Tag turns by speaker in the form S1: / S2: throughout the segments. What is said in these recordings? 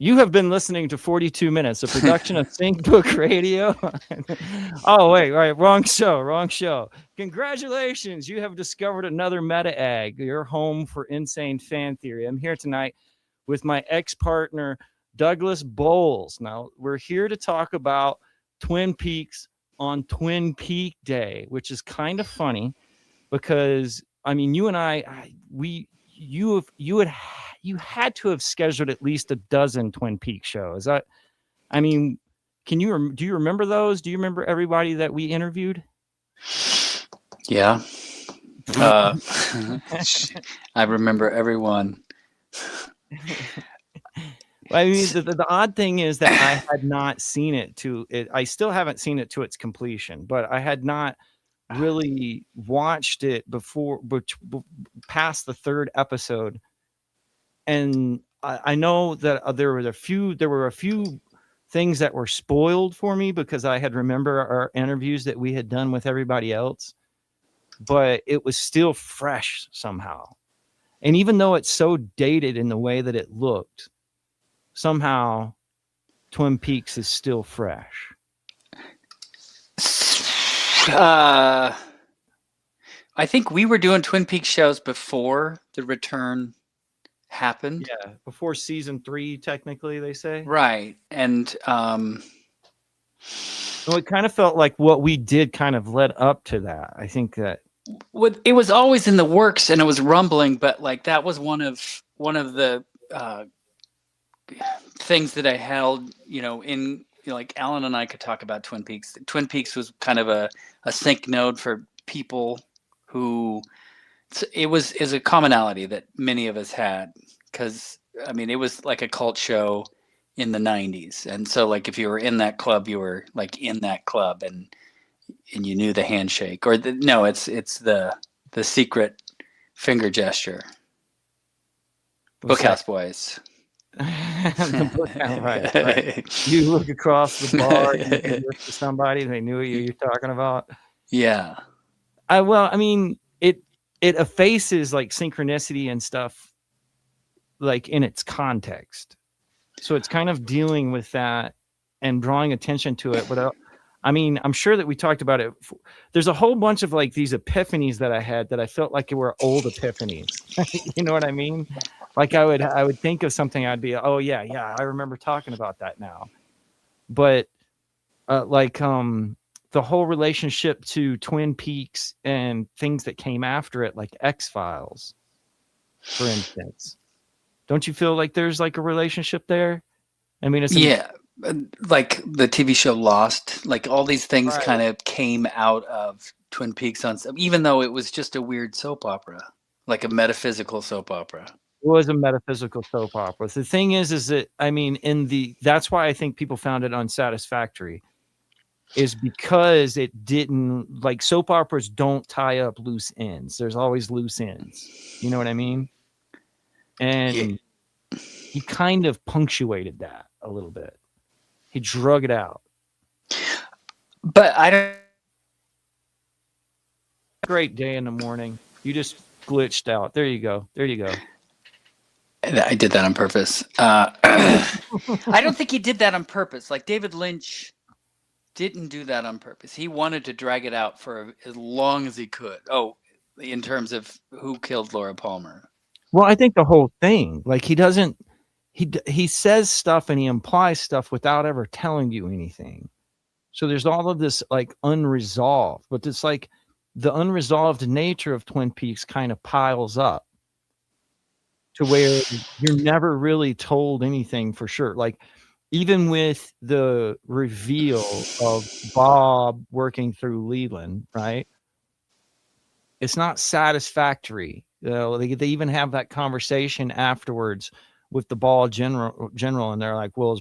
S1: You have been listening to 42 Minutes, a production of Sync Book Radio. Oh, wait, wrong show. Congratulations, you have discovered another meta egg, your home for insane fan theory. I'm here tonight with my ex-partner, Douglas Bowles. Now, we're here to talk about Twin Peaks on Twin Peak Day, which is kind of funny because, I mean, you and you had to have scheduled at least a dozen Twin Peaks shows. Do you remember those? Do you remember everybody that we interviewed?
S2: Yeah. I remember everyone.
S1: I mean, the odd thing is that I had not seen it to it. I still haven't seen it to its completion, but I had not really watched it past the third episode. And I know that there were a few things that were spoiled for me because I had remember our interviews that we had done with everybody else, but it was still fresh somehow. And even though it's so dated in the way that it looked, somehow Twin Peaks is still fresh.
S2: I think we were doing Twin Peaks shows before the return happened.
S1: Yeah, before season 3, technically, they say.
S2: Right. And
S1: it kind of felt like what we did kind of led up to that. I think that
S2: it was always in the works and it was rumbling, but like that was one of the things that I held, like Alan and I could talk about Twin Peaks. Twin Peaks was kind of a sync node for people who is a commonality that many of us had, because I mean it was like a cult show in the 90s, and so like if you were in that club, you were like in that club, and you knew the handshake, or it's the secret finger gesture. Bookhouse Boys.
S1: Right. You look across the bar and you look to somebody and they knew what you're talking about.
S2: Yeah.
S1: It effaces like synchronicity and stuff like in its context. So it's kind of dealing with that and drawing attention to it without, I'm sure that we talked about it. There's a whole bunch of like these epiphanies that I had that I felt like it were old epiphanies. You know what I mean? Like I would think of something, I'd be, oh yeah, I remember talking about that now. But the whole relationship to Twin Peaks and things that came after it, like X-Files, for instance. Don't you feel like there's like a relationship there? I mean,
S2: like the TV show Lost, like all these things kind of came out of Twin Peaks even though it was just a weird soap opera, like a metaphysical soap opera.
S1: It was a metaphysical soap opera. The thing is that, that's why I think people found it unsatisfactory, is because it didn't, like soap operas don't tie up loose ends. There's always loose ends. You know what I mean? And he kind of punctuated that a little bit. He drug it out.
S2: But I don't.
S1: Great day in the morning. You just glitched out. There you go.
S2: I did that on purpose. I don't think he did that on purpose. Like David Lynch didn't do that on purpose. He wanted to drag it out for as long as he could. Oh, in terms of who killed Laura Palmer.
S1: Well, I think the whole thing, like he says stuff and he implies stuff without ever telling you anything. So there's all of this like unresolved, but it's like the unresolved nature of Twin Peaks kind of piles up to where you're never really told anything for sure. Like even with the reveal of Bob working through Leland, right? It's not satisfactory. They even have that conversation afterwards with the ball general, and they're like, well,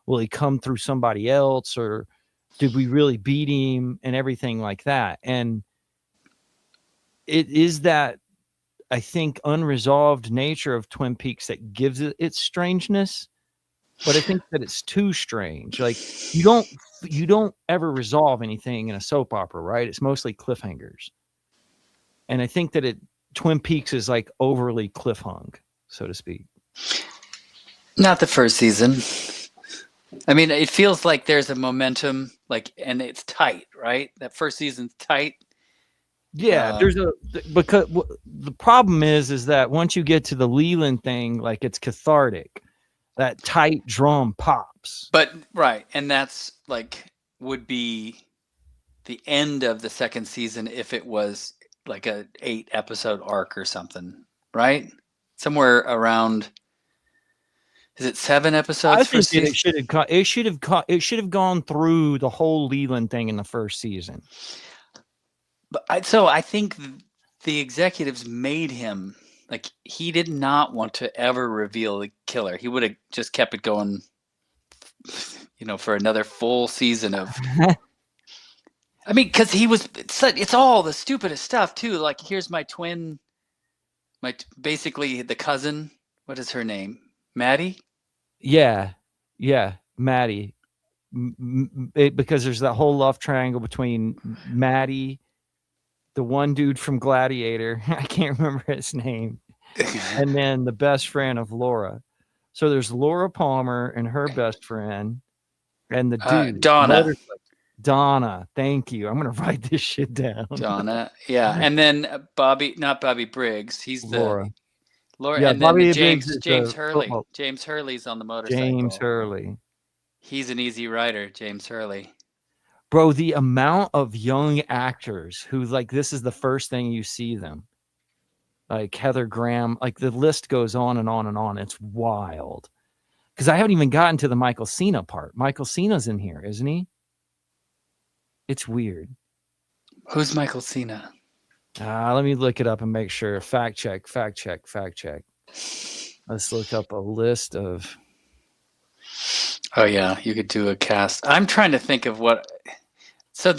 S1: will he come through somebody else, or did we really beat him, and everything like that. And it is that, I think, unresolved nature of Twin Peaks that gives it its strangeness. But I think that it's too strange. Like you don't ever resolve anything in a soap opera, right? It's mostly cliffhangers. And I think that Twin Peaks is like overly cliffhung, so to speak.
S2: Not the first season. I mean, it feels like there's a momentum, and it's tight, right? That first season's tight.
S1: Yeah, there's because the problem is that once you get to the Leland thing, like it's cathartic. That tight drum pops.
S2: But right, and that's would be the end of the second season if it was like a 8-episode arc or something, right? Somewhere around. Is it 7 episodes
S1: I
S2: for
S1: think
S2: season?
S1: it should have gone through the whole Leland thing in the first season.
S2: But I think the executives made him he did not want to ever reveal the killer. He would have just kept it going, for another full season of. I mean, because it's all the stupidest stuff too. Like, here's my twin, basically the cousin. What is her name? Maddie?
S1: Yeah, Maddie. Because there's that whole love triangle between Maddie, the one dude from Gladiator, I can't remember his name, and then the best friend of Laura. So there's Laura Palmer and her best friend, and the dude, Donna. Thank you. I'm gonna write this shit down.
S2: Donna, yeah, and then not Bobby Briggs. He's
S1: Laura.
S2: Laura, and then
S1: James
S2: Hurley.
S1: football.
S2: James Hurley's on the motorcycle.
S1: James Hurley.
S2: He's an easy rider, James Hurley.
S1: Bro, the amount of young actors who this is the first thing you see them. Like Heather Graham, the list goes on and on and on. It's wild. Because I haven't even gotten to the Michael Cena part. Michael Cena's in here, isn't he? It's weird.
S2: Who's Michael Cena?
S1: Let me look it up and make sure. Fact check. Let's look up a list of.
S2: Oh yeah, you could do a cast. I'm trying to think of what. So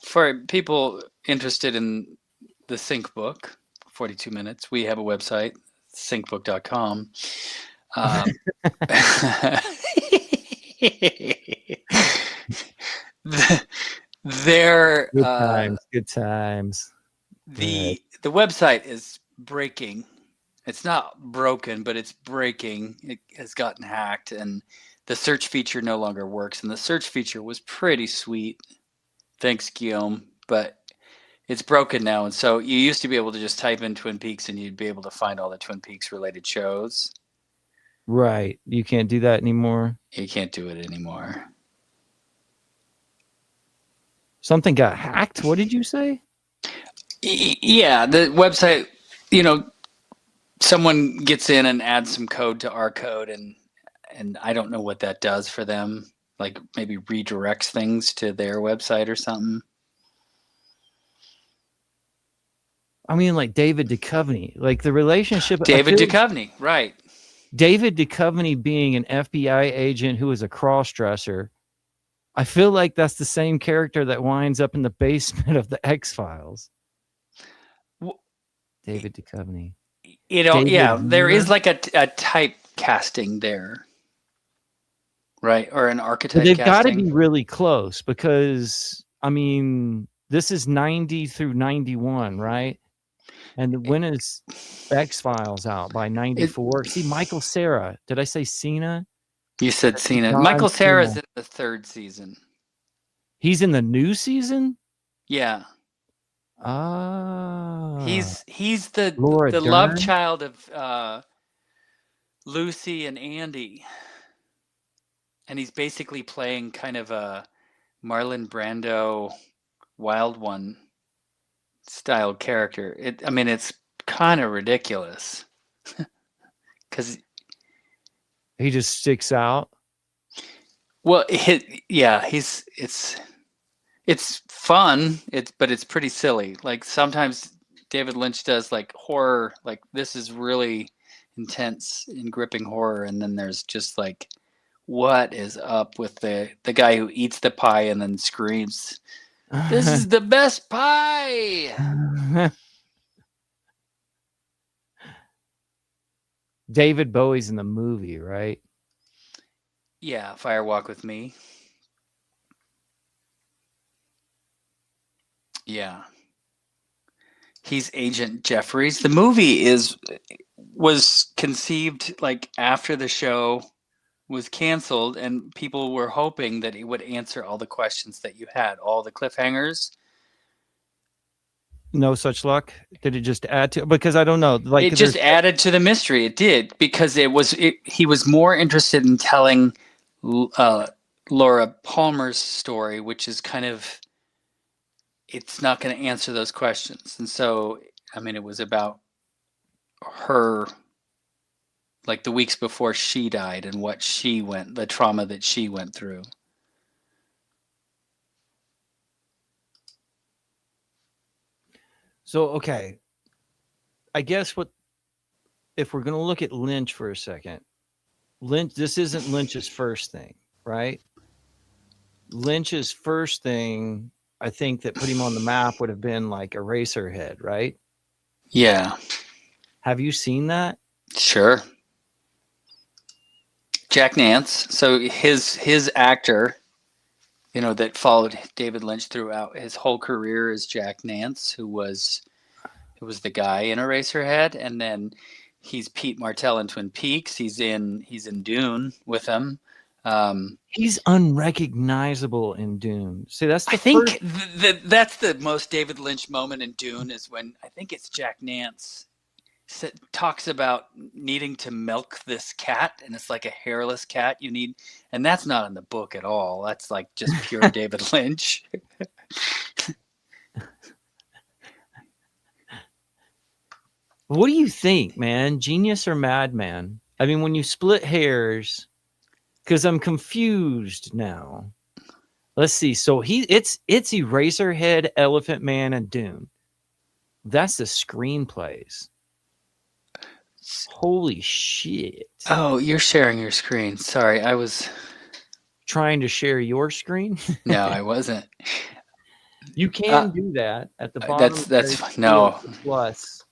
S2: for people interested in the Sync book, 42 minutes, we have a website, syncbook.com.
S1: Good times.
S2: The website is breaking. It's not broken, but it's breaking. It has gotten hacked, and the search feature no longer works. And the search feature was pretty sweet. Thanks, Guillaume. But it's broken now. And so you used to be able to just type in Twin Peaks and you'd be able to find all the Twin Peaks related shows.
S1: Right. You can't do that anymore.
S2: You can't do it anymore.
S1: Something got hacked? What did you say?
S2: Yeah, the website, someone gets in and adds some code to our code, and I don't know what that does for them. Like maybe redirects things to their website or something.
S1: I mean, like David Duchovny, the relationship.
S2: David Duchovny, right.
S1: David Duchovny being an FBI agent who is a cross-dresser. I feel like that's the same character that winds up in the basement of the X-Files. David Duchovny.
S2: There is like a type casting there, right? Or an archetype.
S1: They've got to be really close because I mean, this is 90 through 91, right? And when is X-Files out? By 94? See, Michael Cera. Did I say Cena?
S2: You said Cena. Michael Cera's in the 3rd season.
S1: He's in the new season?
S2: Yeah. He's the love child of Lucy and Andy. And he's basically playing kind of a Marlon Brando Wild One style character. It's kind of ridiculous. Because
S1: he just sticks out.
S2: Well, it's fun. But it's pretty silly. Like sometimes David Lynch does horror. Like this is really intense and gripping horror, and then there's just what is up with the guy who eats the pie and then screams, "This is the best pie!"
S1: David Bowie's in the movie, right?
S2: Yeah, Fire Walk with Me. Yeah. He's Agent Jeffries. The movie was conceived like after the show was canceled, and people were hoping that it would answer all the questions that you had, all the cliffhangers.
S1: No such luck. Did it just add to? Because I don't know. Like
S2: It just added to the mystery. It did, because he was more interested in telling Laura Palmer's story, which is kind of, it's not going to answer those questions. And so, I mean, it was about her, like the weeks before she died and what she went, the trauma that she went through.
S1: So, okay. I guess if we're going to look at Lynch for a second, this isn't Lynch's first thing, right? Lynch's first thing, I think, that put him on the map would have been like Eraserhead, right?
S2: Yeah.
S1: Have you seen that?
S2: Sure. Jack Nance. So his actor, that followed David Lynch throughout his whole career is Jack Nance, who was the guy in Eraserhead, and then he's Pete Martell in Twin Peaks. He's in Dune with him.
S1: He's unrecognizable in Dune. See, that's
S2: I think that's the most David Lynch moment in Dune, is when I think it's Jack Nance talks about needing to milk this cat, and it's like a hairless cat you need, and that's not in the book at all. That's like just pure David Lynch.
S1: What do you think, man? Genius or madman? I mean, when you split hairs, because I'm confused now. Let's see. So it's Eraserhead, Elephant Man, and Dune. That's the screenplays. Holy shit.
S2: Oh, you're sharing your screen. Sorry, I was
S1: trying to share your screen.
S2: No, I wasn't.
S1: You can do that at the bottom.
S2: That's fine. No.
S1: Plus,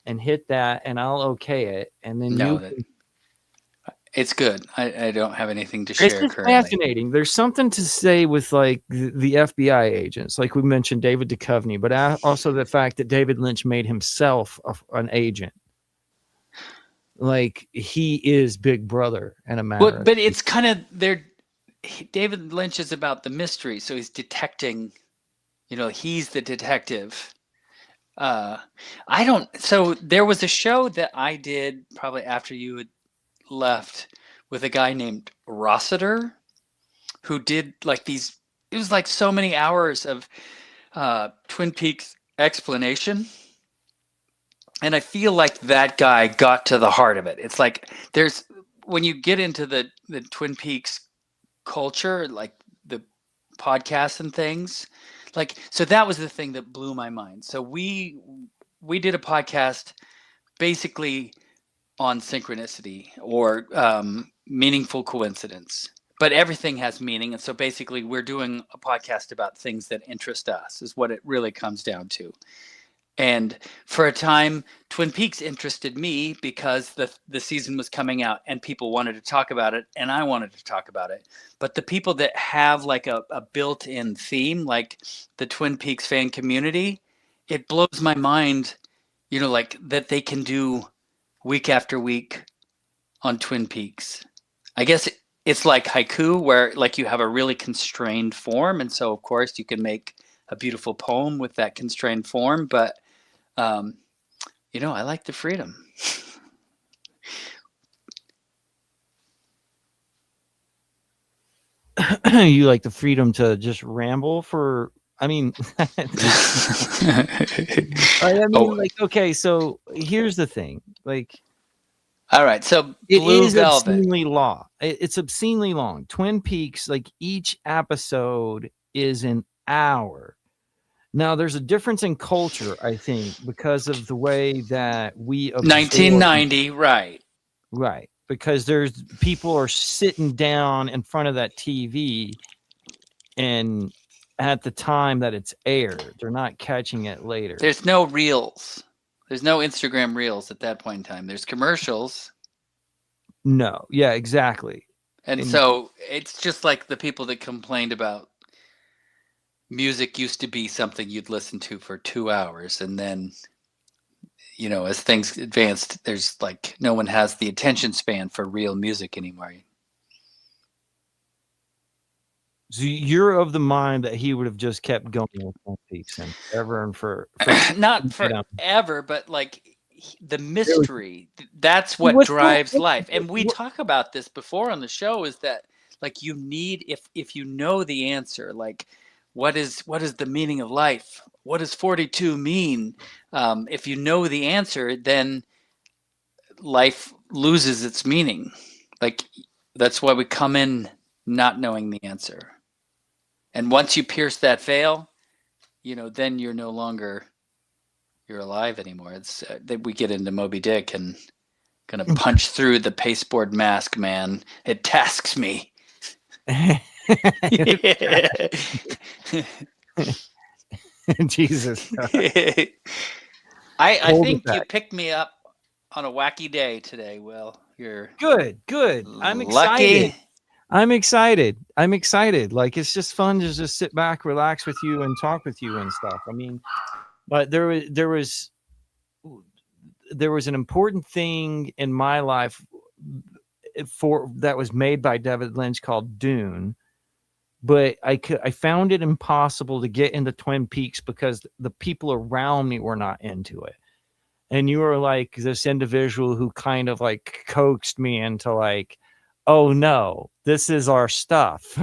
S1: and hit that, and I'll okay it, and then
S2: it's good. I don't have anything to share.
S1: It's just fascinating. There's something to say with like the FBI agents, like we mentioned David Duchovny, but also the fact that David Lynch made himself an agent. Like he is Big Brother in a matter.
S2: But it's kind of David Lynch is about the mystery, so he's detecting. He's the detective. So there was a show that I did probably after you had left with a guy named Rossiter, who did like these. It was like so many hours of Twin Peaks explanation. And I feel like that guy got to the heart of it. It's like when you get into the Twin Peaks culture, like the podcasts and things, like, so that was the thing that blew my mind. So we did a podcast basically on synchronicity or meaningful coincidence, but everything has meaning. And so basically we're doing a podcast about things that interest us is what it really comes down to. And for a time, Twin Peaks interested me because the season was coming out and people wanted to talk about it and I wanted to talk about it. But the people that have like a built-in theme, like the Twin Peaks fan community, it blows my mind, like that they can do week after week on Twin Peaks. I guess it's like haiku, where like you have a really constrained form. And so, of course, you can make a beautiful poem with that constrained form, but I like the freedom.
S1: You like the freedom to just ramble for, okay, so here's the thing. Like,
S2: all right, so
S1: it is obscenely long. It's obscenely long. Twin Peaks, like each episode is an hour. Now, there's a difference in culture, I think, because of the way that we absorb.
S2: 1990, right.
S1: Right. Because people are sitting down in front of that TV and at the time that it's aired, they're not catching it later.
S2: There's no reels. There's no Instagram reels at that point in time. There's commercials.
S1: No. Yeah, exactly.
S2: And so it's just like the people that complained about music used to be something you'd listen to for 2 hours, and then as things advanced, there's like no one has the attention span for real music anymore.
S1: So you're of the mind that he would have just kept going with Twin Peaks and forever and for
S2: Not forever, but like the mystery, that's what
S1: What's
S2: drives life. And we talk about this before on the show, is that like you need, if you know the answer, like what is the meaning of life? What does 42 mean? If you know the answer, then life loses its meaning. Like that's why we come in not knowing the answer. And once you pierce that veil, then you're no longer you're alive anymore. It's that we get into Moby Dick and gonna punch through the pasteboard mask, man. It tasks me.
S1: Jesus.
S2: I think you picked me up on a wacky day today, Will. You're
S1: good. I'm excited. I'm excited. Like, it's just fun to just sit back, relax with you, and talk with you and stuff. I mean, but there was an important thing in my life that was made by David Lynch called Dune. But I found it impossible to get into Twin Peaks because the people around me were not into it. And you were like this individual who kind of like coaxed me into like, oh no, this is our stuff.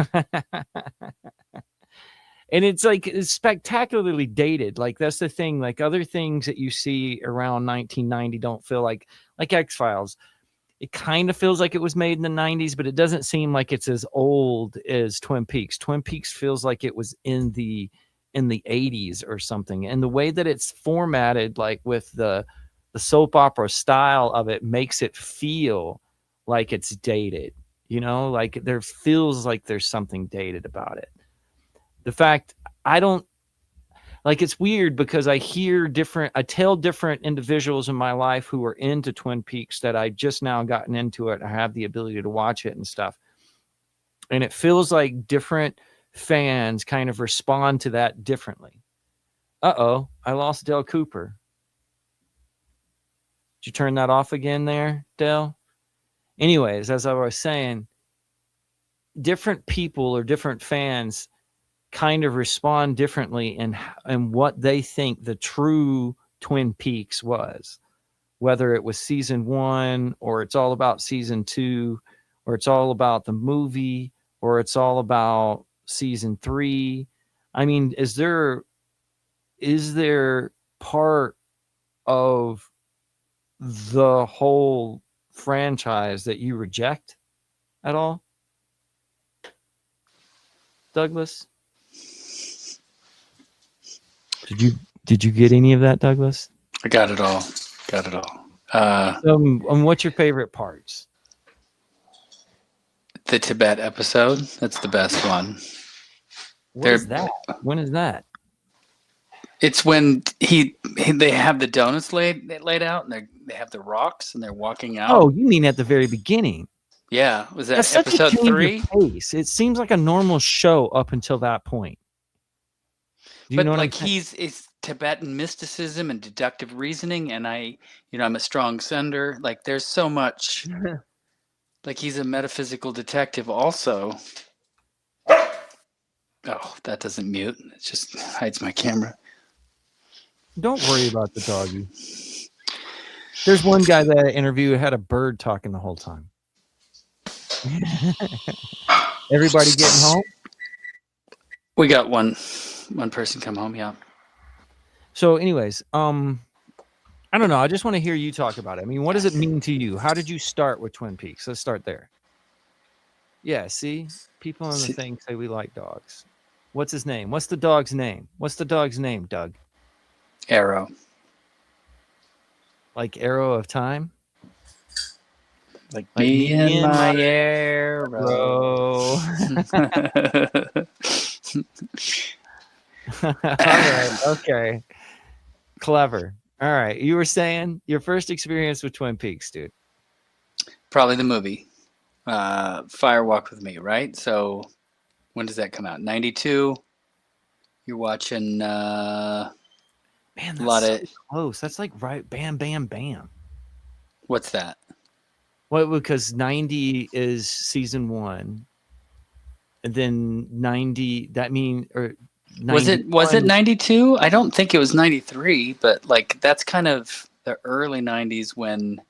S1: And it's like, it's spectacularly dated. Like, that's the thing. Like, other things that you see around 1990 don't feel like X-Files. It kind of feels like it was made in the 90s, but it doesn't seem like it's as old as Twin Peaks. Twin Peaks feels like it was in the 80s or something. And the way that it's formatted, like with the soap opera style of it, makes it feel like it's dated. Like there feels like there's something dated about it. The fact it's weird because I tell different individuals in my life who are into Twin Peaks that I just now gotten into it. I have the ability to watch it and stuff. And it feels like different fans kind of respond to that differently. Uh-oh, I lost Dale Cooper. Did you turn that off again there, Dale? Anyways, as I was saying, different people or different fans kind of respond differently in what they think the true Twin Peaks was, whether it was season 1 or it's all about season 2 or it's all about the movie or it's all about season 3. I mean, is there part of the whole franchise that you reject at all, Douglas? Did you get any of that, Douglas?
S2: I got it all.
S1: What's your favorite parts?
S2: The Tibet episode. That's the best one.
S1: What is that? When is that?
S2: It's when they have the donuts laid out, and they have the rocks, and they're walking out.
S1: Oh, you mean at the very beginning?
S2: Yeah, was that episode 3?
S1: It seems like a normal show up until that point.
S2: But like it's Tibetan mysticism and deductive reasoning, and I'm a strong sender. Like there's so much. Like he's a metaphysical detective also. Oh, that doesn't mute. It just hides my camera.
S1: Don't worry about the doggy. There's one guy that I interviewed had a bird talking the whole time. Everybody getting home?
S2: We got one person come home, yeah.
S1: So anyways, I don't know. I just want to hear you talk about it. I mean, what does it mean to you? How did you start with Twin Peaks? Let's start there. Yeah, see? People on the thing say we like dogs. What's his name? What's the dog's name? What's the dog's name, Doug?
S2: Arrow.
S1: Like Arrow of Time?
S2: Like me and my arrow.
S1: All right. Okay. Clever. All right. You were saying your first experience with Twin Peaks, dude.
S2: Probably the movie. Fire Walk with Me, right? So when does that come out? 92. You're watching
S1: Man, Man,
S2: A
S1: that's
S2: lot
S1: so
S2: of
S1: close. That's like right, bam, bam, bam.
S2: what's that?
S1: Well, because 90 is season 1, and then 90, that mean, or
S2: Was it
S1: 91 is,
S2: 92? I don't think it was 93, but like that's kind of the early 90s when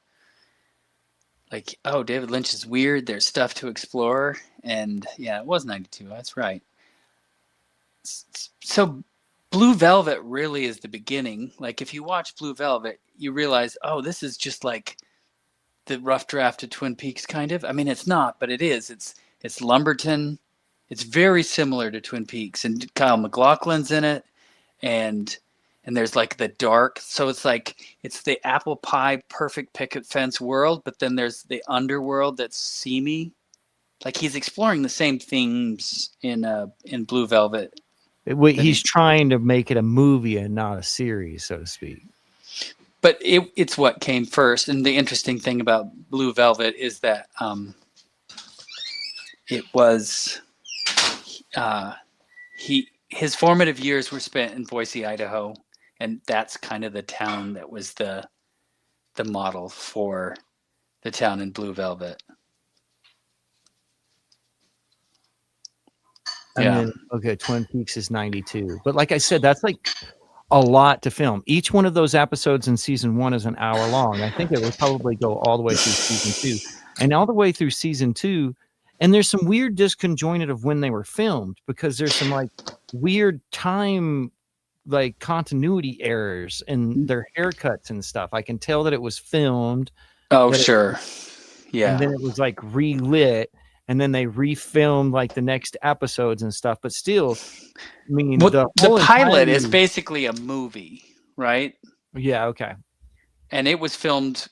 S2: like, oh, David Lynch is weird, there's stuff to explore, and yeah, it was 92. That's right. So Blue Velvet really is the beginning. Like if you watch Blue Velvet, you realize, oh, this is just like the rough draft of Twin Peaks kind of. I mean, it's not, but it is. It's Lumberton. It's very similar to Twin Peaks, and Kyle MacLachlan's in it, and there's like the dark. So it's like it's the apple pie perfect picket fence world, but then there's the underworld that's seamy. Like he's exploring the same themes in Blue Velvet.
S1: he's trying to make it a movie and not a series, so to speak.
S2: But it's what came first. And the interesting thing about Blue Velvet is that it was his formative years were spent in Boise, Idaho, and that's kind of the town that was the model for the town in Blue Velvet.
S1: And then, okay, Twin Peaks is 92. But like I said, that's like a lot to film. Each one of those episodes in season 1 is an hour long. I think it would probably go all the way through season 2. And all the way through season 2, and there's some weird disconjointed of when they were filmed, because there's some like weird time, like continuity errors in their haircuts and stuff. I can tell that it was filmed.
S2: Oh, sure. Yeah.
S1: And then it was like relit, and then they refilmed like the next episodes and stuff. But still, I mean,
S2: the pilot is basically a movie, right?
S1: Yeah, okay.
S2: And it was filmed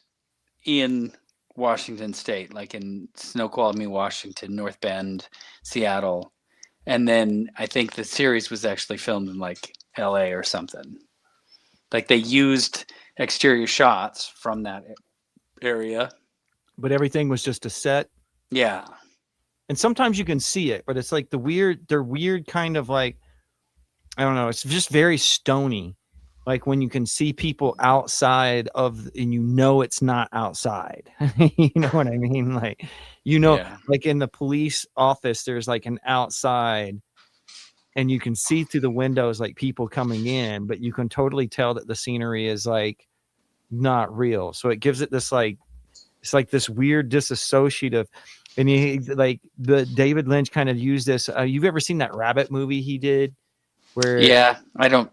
S2: in Washington State, like in Snoqualmie, Washington, North Bend, Seattle. And then I think the series was actually filmed in like LA or something. Like they used exterior shots from that area.
S1: But everything was just a set.
S2: Yeah.
S1: And sometimes you can see it, but it's like they're weird kind of like, I don't know, it's just very stony. Like when you can see people outside of, and you know it's not outside. You know what I mean? Like, like in the police office, there's like an outside, and you can see through the windows like people coming in, but you can totally tell that the scenery is like not real. So it gives it this like, it's like this weird disassociative. And he like the David Lynch kind of used this. You've ever seen that Rabbit movie he did? Where
S2: I don't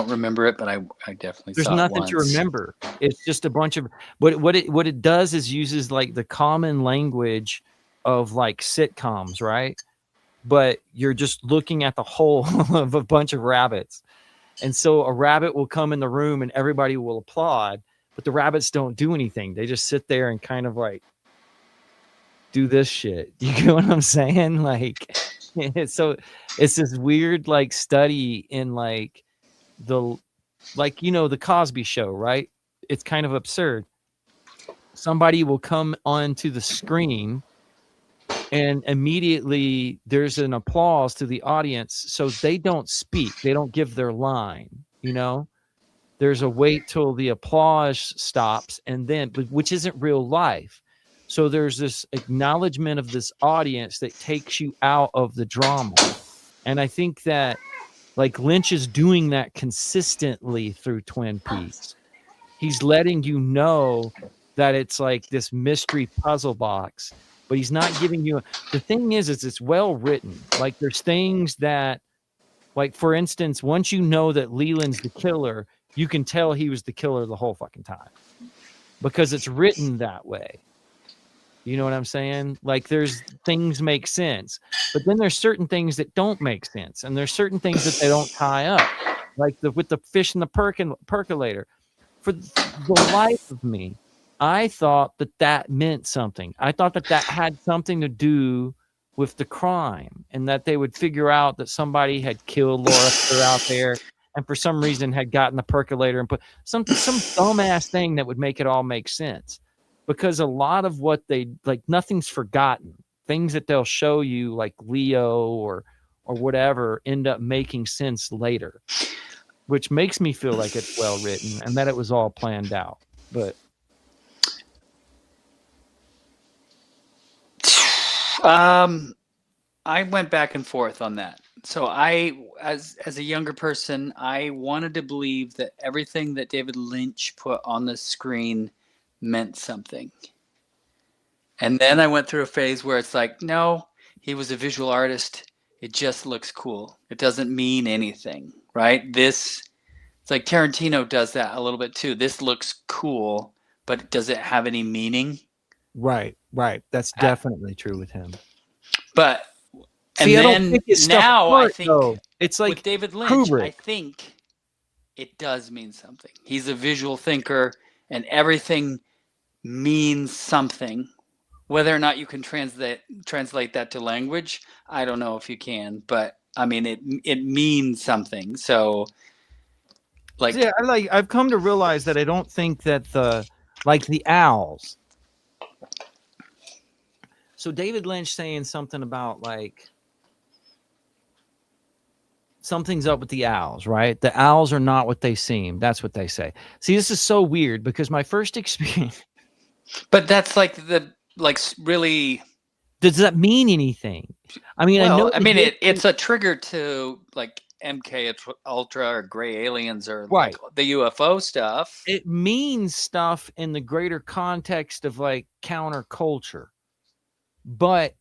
S2: remember it, but I definitely
S1: there's
S2: saw
S1: nothing
S2: it
S1: to remember. It's just a bunch of what it does is uses like the common language of like sitcoms, right? But you're just looking at the whole of a bunch of rabbits. And so a rabbit will come in the room and everybody will applaud, but the rabbits don't do anything. They just sit there and kind of like do this shit. You get what I'm saying? Like, so it's this weird like study in like the Cosby Show, right? It's kind of absurd. Somebody will come onto the screen and immediately there's an applause to the audience, so they don't speak, they don't give their line, there's a wait till the applause stops, and then, which isn't real life. So there's this acknowledgement of this audience that takes you out of the drama. And I think that like Lynch is doing that consistently through Twin Peaks. He's letting you know that it's like this mystery puzzle box, but he's not giving you the thing is it's well written. Like there's things that, like for instance, once you know that Leland's the killer, you can tell he was the killer the whole fucking time because it's written that way. You know what I'm saying? Like there's things make sense, but then there's certain things that don't make sense, and there's certain things that they don't tie up, like with the fish in the percolator. For the life of me, I thought that meant something. I thought that had something to do with the crime, and that they would figure out that somebody had killed Laura out there, and for some reason had gotten the percolator and put some dumbass thing that would make it all make sense. Because a lot of what they like, nothing's forgotten. Things that they'll show you, like Leo or whatever, end up making sense later. which makes me feel like it's well written and that it was all planned out. But
S2: I went back and forth on that. So I, as a younger person, I wanted to believe that everything that David Lynch put on the screen meant something. And then I went through a phase where it's like, no, he was a visual artist. It just looks cool. It doesn't mean anything, right? It's like Tarantino does that a little bit too. This looks cool, but does it have any meaning?
S1: right. That's definitely true with him.
S2: But
S1: See,
S2: and
S1: I don't
S2: then
S1: think his stuff
S2: now
S1: apart,
S2: I think
S1: though. It's like
S2: with David Lynch,
S1: Kubrick.
S2: I think it does mean something. He's a visual thinker, and everything means something. Whether or not you can translate that to language, I don't know if you can, but I mean it means something. So like
S1: Yeah, I've come to realize that I don't think that the owls. So David Lynch saying something about like something's up with the owls, right? The owls are not what they seem. That's what they say. See, this is so weird because my first experience.
S2: But that's really.
S1: Does that mean anything? I mean,
S2: Well,
S1: I know.
S2: It's a trigger to like MK Ultra or Gray Aliens or
S1: right.
S2: like the UFO stuff.
S1: It means stuff in the greater context of like counterculture, but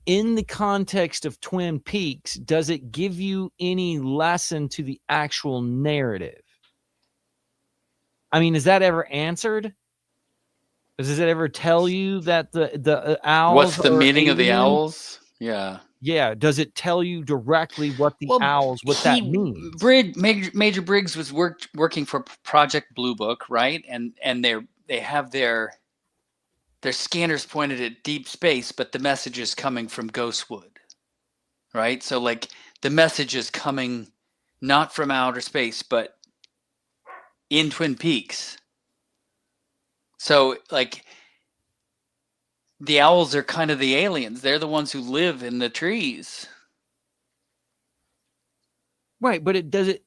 S1: in the context of Twin Peaks, does it give you any lesson to the actual narrative? I mean, is that ever answered? Does it ever tell you that the owls?
S2: What's the meaning of the
S1: alien?
S2: owls? Yeah.
S1: Yeah. Does it tell you directly what the owls, that means?
S2: Major Briggs was working for Project Blue Book, right? And they have their scanners pointed at deep space, but the message is coming from Ghostwood, right? So like the message is coming not from outer space, but in Twin Peaks. So like the owls are kind of the aliens. They're the ones who live in the trees.
S1: Right, but it does it.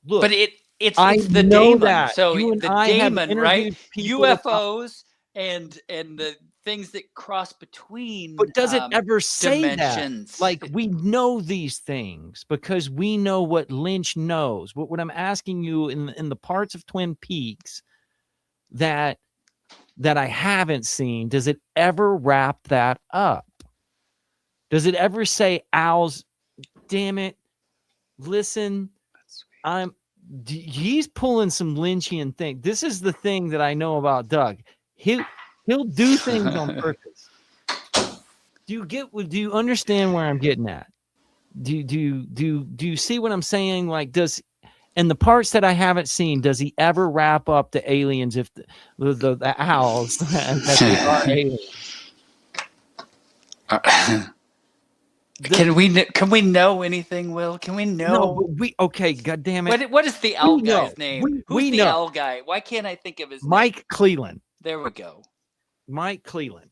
S1: Look,
S2: but it's the daemon.
S1: That.
S2: So the daemon, right? UFOs and the things that cross between.
S1: But does it ever say
S2: dimensions?
S1: That? Like we know these things because we know what Lynch knows. What I'm asking you in the parts of Twin Peaks that I haven't seen, does it ever wrap that up? Does it ever say, owls, damn it, listen, he's pulling some Lynchian thing. This is the thing that I know about Doug. He'll do things on purpose. Do you understand where I'm getting at? Do you see what I'm saying? Like, and the parts that I haven't seen, does he ever wrap up the aliens if the owls that they are aliens?
S2: Can we know anything, Will? Can we know?
S1: No, but okay, God damn it.
S2: What is the owl guy's name? Who's the owl guy? Why can't I think of his name?
S1: MacLachlan.
S2: There we go.
S1: MacLachlan.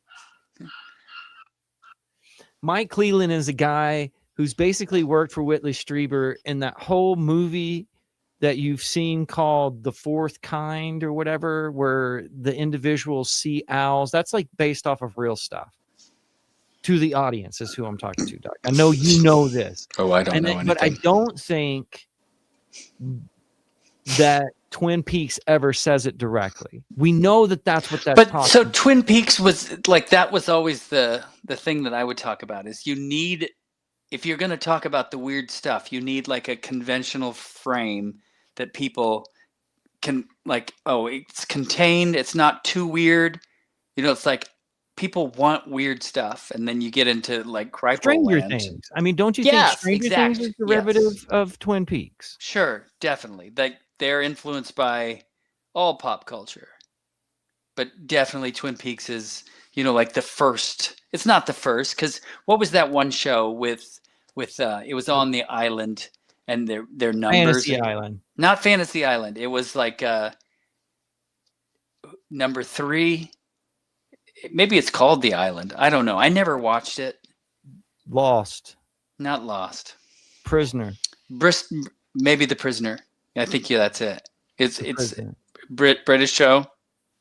S1: MacLachlan is a guy who's basically worked for Whitley Strieber in that whole movie that you've seen called The Fourth Kind or whatever, where the individuals see owls. That's like based off of real stuff. To the audience is who I'm talking to, Doug. I know you know this.
S2: Oh, I don't know anything.
S1: But I don't think that Twin Peaks ever says it directly. We know that that's what that's
S2: But so about. Twin Peaks was like, that was always the thing that I would talk about is you need, if you're going to talk about the weird stuff, you need like a conventional frame that people can like, oh, it's contained. It's not too weird. You know, it's like, people want weird stuff, and then you get into like
S1: Stranger Things. I mean, don't you think Stranger Things is derivative of Twin Peaks?
S2: Sure, definitely. Like they're influenced by all pop culture, but definitely Twin Peaks is, you know, like the first. It's not the first because what was that one show with it was on the island and their numbers.
S1: Fantasy Island.
S2: Not Fantasy Island. It was like number 3. Maybe it's called The Island. I don't know. I never watched it.
S1: Lost.
S2: Not Lost.
S1: Prisoner.
S2: Maybe The Prisoner. I think that's it. It's
S1: Prisoner.
S2: British show.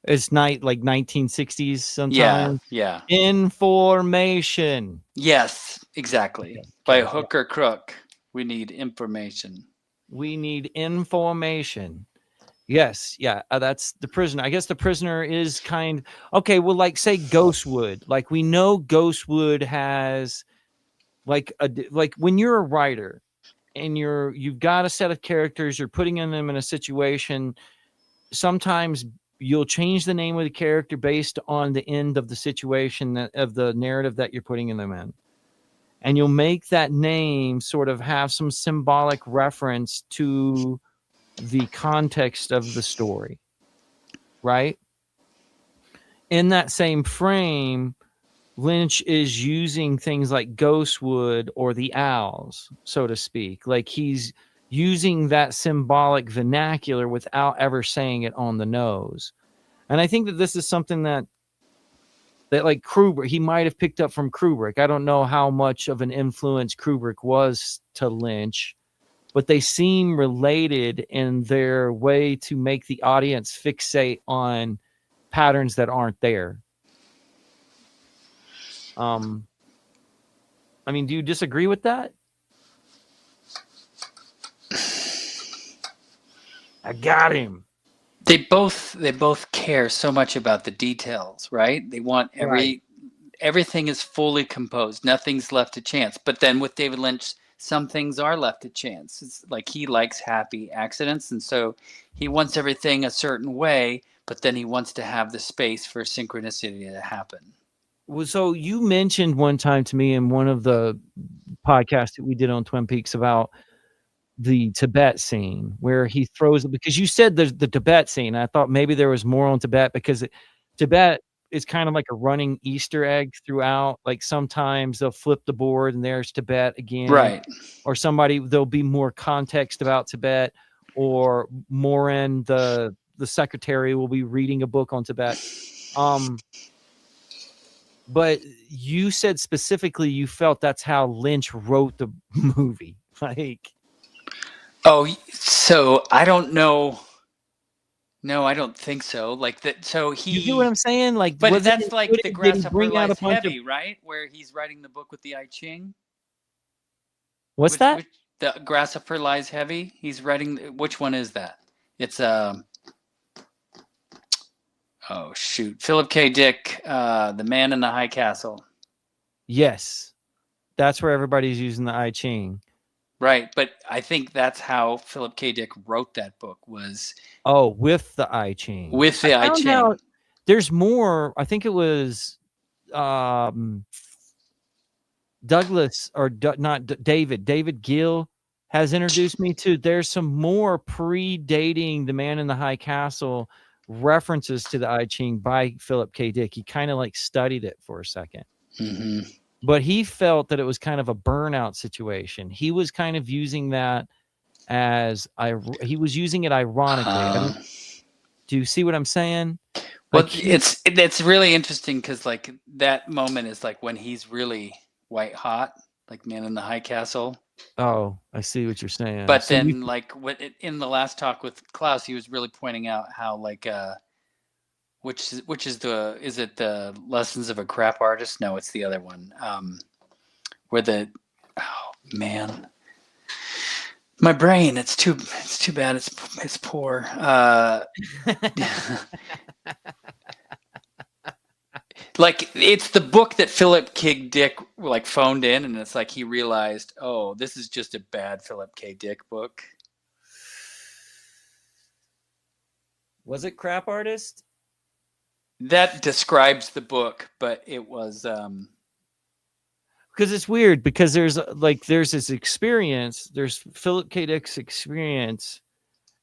S1: It's like 1960s
S2: Yeah,
S1: sometimes.
S2: yeah.
S1: Information.
S2: Yes, exactly.
S1: Okay,
S2: By
S1: yeah.
S2: hook or crook, we need information.
S1: We need information. Yes, yeah, that's The Prisoner. I guess The Prisoner is okay. Well, like say Ghostwood. Like we know Ghostwood has like when you're a writer and you've got a set of characters, you're putting them in a situation. Sometimes you'll change the name of the character based on the end of the situation of the narrative that you're putting them in. And you'll make that name sort of have some symbolic reference to the context of the story, right? In that same frame, Lynch is using things like Ghostwood or the owls, so to speak. Like he's using that symbolic vernacular without ever saying it on the nose. And I think that this is something that like Kubrick, he might have picked up from Kubrick. I don't know how much of an influence Kubrick was to Lynch, but they seem related in their way to make the audience fixate on patterns that aren't there. I mean, do you disagree with that? I got him.
S2: They both care so much about the details, right? They want everything is fully composed. Nothing's left to chance. But then with David Lynch, some things are left to chance. It's like he likes happy accidents, and so he wants everything a certain way, but then he wants to have the space for synchronicity to happen.
S1: Well, so you mentioned one time to me in one of the podcasts that we did on Twin Peaks about the Tibet scene where he throws it, because you said there's the Tibet scene. I thought maybe there was more on Tibet because Tibet is kind of like a running Easter egg throughout. Like sometimes they'll flip the board and there's Tibet again.
S2: Right.
S1: Or there'll be more context about Tibet, or Morin, the secretary, will be reading a book on Tibet. But you said specifically you felt that's how Lynch wrote the movie. Like,
S2: oh, so I don't know. No, I don't think so. Like that. So
S1: you get what I'm saying? Like,
S2: but that's like The
S1: did he
S2: Grasshopper
S1: bring out a
S2: Lies
S1: bunch
S2: Heavy,
S1: of,
S2: right? Where he's writing the book with the I Ching.
S1: what's that?
S2: The Grasshopper Lies Heavy. He's writing. Which one is that? It's oh shoot, Philip K. Dick, The Man in the High Castle.
S1: Yes, that's where everybody's using the I Ching.
S2: Right, but I think that's how Philip K. Dick wrote that book, was
S1: with the I Ching.
S2: with the I Ching.
S1: There's more. I think it was Douglas or not David. David Gill has introduced me to. There's some more predating The Man in the High Castle references to the I Ching by Philip K. Dick. He kind of like studied it for a second.
S2: Mm-hmm.
S1: But he felt that it was kind of a burnout situation. He was kind of using that he was using it ironically. Do you see what I'm saying?
S2: Well, it's really interesting because like that moment is like when he's really white hot, like Man in the High Castle.
S1: Oh, I see what you're saying.
S2: But so then, in the last talk with Klaus, he was really pointing out how like which is the Lessons of a Crap Artist? No, it's the other one. Where oh man, my brain, it's too bad. It's poor. Like it's the book that Philip K. Dick like phoned in, and it's like he realized, oh, this is just a bad Philip K. Dick book.
S1: Was it Crap Artist?
S2: That describes the book, but it was
S1: because it's weird because there's this experience, there's Philip K. Dick's experience,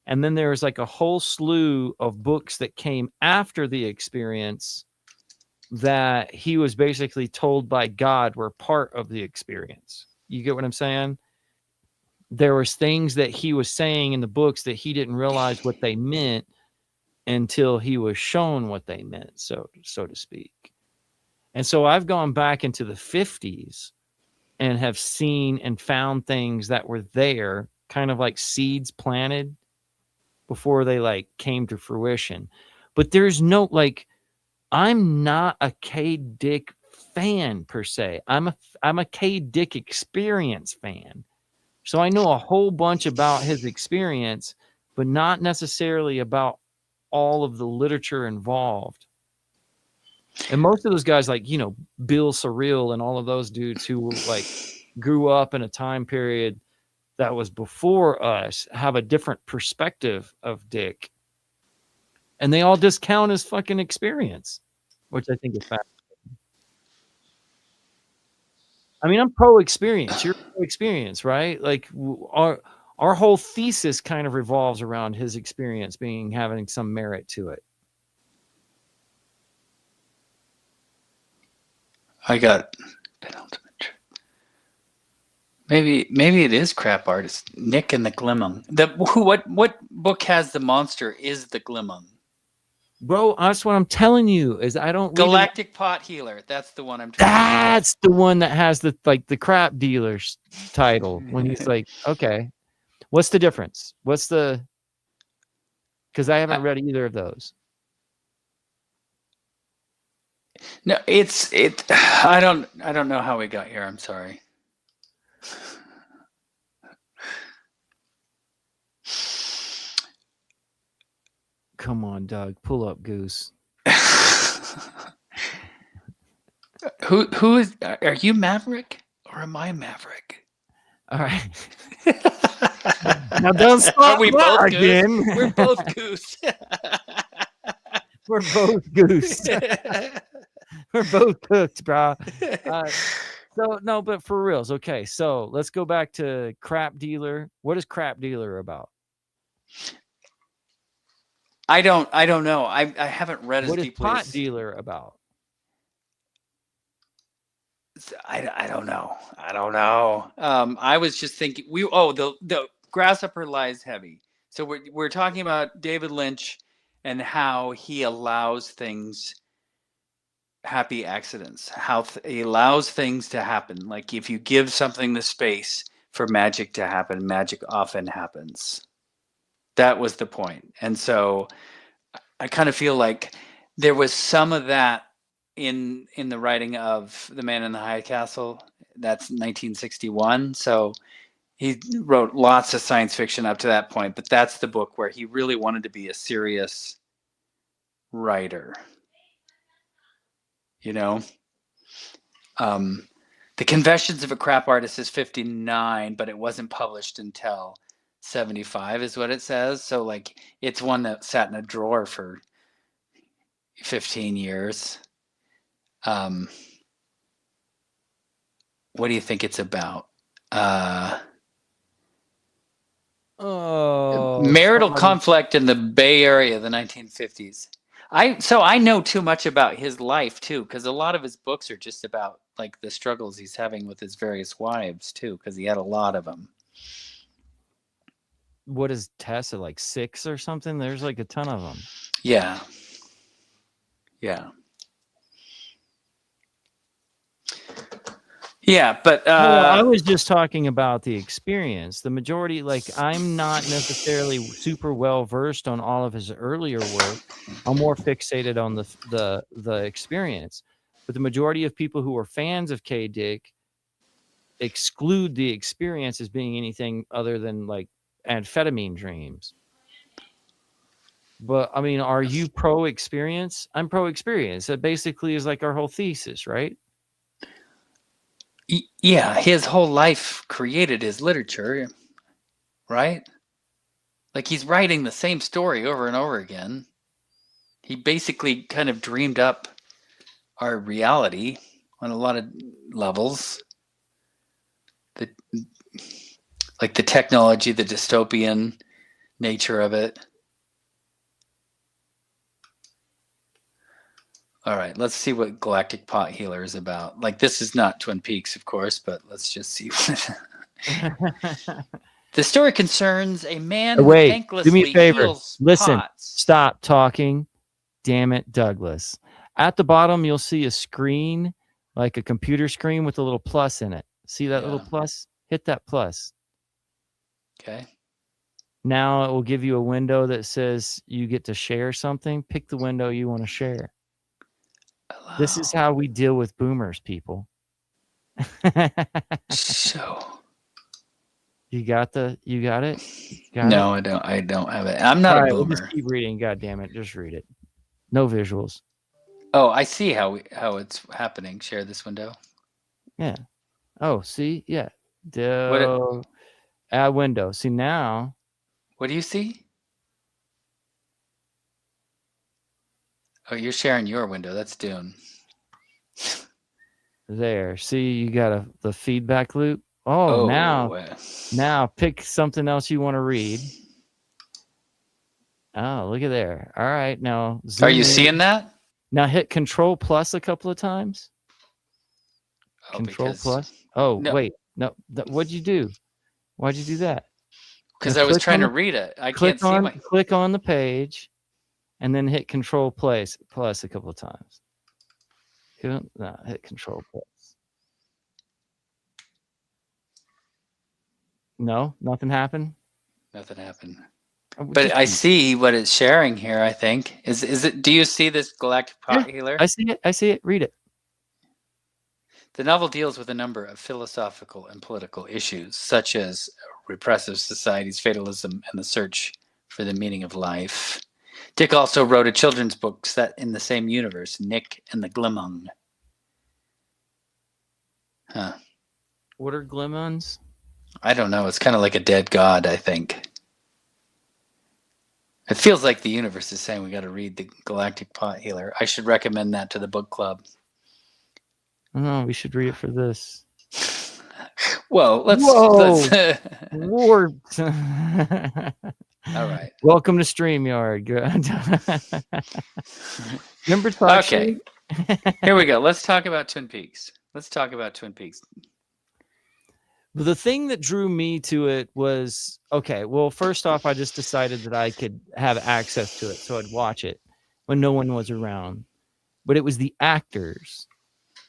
S1: and then there's like a whole slew of books that came after the experience that he was basically told by God were part of the experience. You get what I'm saying? There was things that he was saying in the books that he didn't realize what they meant until he was shown what they meant, so to speak. And so I've gone back into the 50s and have seen and found things that were there kind of like seeds planted before they like came to fruition. But there's no like, I'm not a K Dick fan per se. I'm a K Dick experience fan. So I know a whole bunch about his experience, but not necessarily about all of the literature involved. And most of those guys, like, you know, Bill Surreal and all of those dudes who like grew up in a time period that was before us, have a different perspective of Dick. And they all discount his fucking experience, which I think is fascinating. I mean, I'm pro experience. You're pro experience, right? Like our whole thesis kind of revolves around his experience having some merit to it.
S2: I got penultimate. Maybe it is Crap Artist. Nick and the Glimmung. What book has the monster is the Glimmung?
S1: Bro, that's what I'm telling you. Is I don't
S2: Galactic Pot Healer. That's the one I'm talking about.
S1: That's the one that has the like the crap dealer's title. When he's like, okay, what's the difference? What's the? Because I haven't read either of those.
S2: No, I don't know how we got here. I'm sorry.
S1: Come on, Doug. Pull up, Goose.
S2: Who is? Are you Maverick or am I Maverick?
S1: All right. Now don't stop.
S2: Are we both
S1: again?
S2: Goose? We're both Goose.
S1: We're both Goose. We're both cooked, bro. So no, but for reals. Okay, so let's go back to Crap Dealer. What is Crap Dealer about?
S2: I don't know. I haven't read as deeply.
S1: What is Pot Dealer about?
S2: I don't know. I was just thinking the Grasshopper Lies Heavy. So we're talking about David Lynch and how he allows things, happy accidents, how he allows things to happen. Like if you give something the space for magic to happen, magic often happens. That was the point. And so I kind of feel like there was some of that in the writing of The Man in the High Castle. That's 1961. So he wrote lots of science fiction up to that point, but that's the book where he really wanted to be a serious writer. You know, The Confessions of a Crap Artist is 59, but it wasn't published until 75 is what it says. So like it's one that sat in a drawer for 15 years. What do you think it's about? Marital conflict in the Bay Area of the 1950s. I know too much about his life too, because a lot of his books are just about like the struggles he's having with his various wives too, because he had a lot of them.
S1: What is Tessa, like 6 or something? There's like a ton of them.
S2: Yeah. Yeah, but
S1: I was just talking about the experience. The majority, like I'm not necessarily super well versed on all of his earlier work. I'm more fixated on the experience. But the majority of people who are fans of K. Dick exclude the experience as being anything other than like amphetamine dreams. But I mean, are you pro experience? I'm pro experience. That basically is like our whole thesis, right?
S2: Yeah, his whole life created his literature, right? Like he's writing the same story over and over again. He basically kind of dreamed up our reality on a lot of levels. Like the technology, the dystopian nature of it. All right, let's see what Galactic Pot Healer is about. Like, this is not Twin Peaks, of course, but let's just see what... The story concerns a man who thanklessly
S1: do me a favor.
S2: heals
S1: Listen,
S2: pots.
S1: Stop talking. Damn it, Douglas. At the bottom, you'll see a screen, like a computer screen with a little plus in it. See that little plus? Hit that plus.
S2: Okay.
S1: Now it will give you a window that says you get to share something. Pick the window you want to share.
S2: Allow.
S1: This is how we deal with boomers, people.
S2: So.
S1: You got it?
S2: No, I don't have it. I'm not
S1: All
S2: a
S1: right,
S2: boomer.
S1: we'll just keep reading. God damn it. Just read it. No visuals.
S2: Oh, I see how it's happening. Share this window.
S1: Yeah. Oh, see? Yeah. Add window. See now.
S2: What do you see? Oh, you're sharing your window. That's Dune.
S1: There. See, you got the feedback loop. Oh, now pick something else you want to read. Oh, look at there. All right, now zoom
S2: Are you
S1: in.
S2: seeing that?
S1: Now hit Control Plus a couple of times.
S2: Oh,
S1: Control Plus. Oh,
S2: no.
S1: wait. No, what'd you do? Why'd you do that?
S2: Because I was trying to read it. I can't see my...
S1: Click on the page and then hit Control Plus a couple of times. No, hit Control Plus. No, nothing happened?
S2: Nothing happened. But I see what it's sharing here, I think. Is it? Do you see this galactic pot healer?
S1: I see it. Read it.
S2: The novel deals with a number of philosophical and political issues, such as repressive society's fatalism and the search for the meaning of life. Dick also wrote a children's book set in the same universe, Nick and the Glimung. Huh.
S1: What are Glimungs?
S2: I don't know. It's kind of like a dead god, I think. It feels like the universe is saying we got to read the Galactic Pot Healer. I should recommend that to the book club.
S1: Oh, we should read it for this.
S2: Whoa, let's
S1: warped.
S2: All right.
S1: Welcome to StreamYard. Remember talk
S2: Okay. Here we go. Let's talk about Twin Peaks.
S1: The thing that drew me to it was, okay, well, first off, I just decided that I could have access to it, so I'd watch it when no one was around. But it was the actors.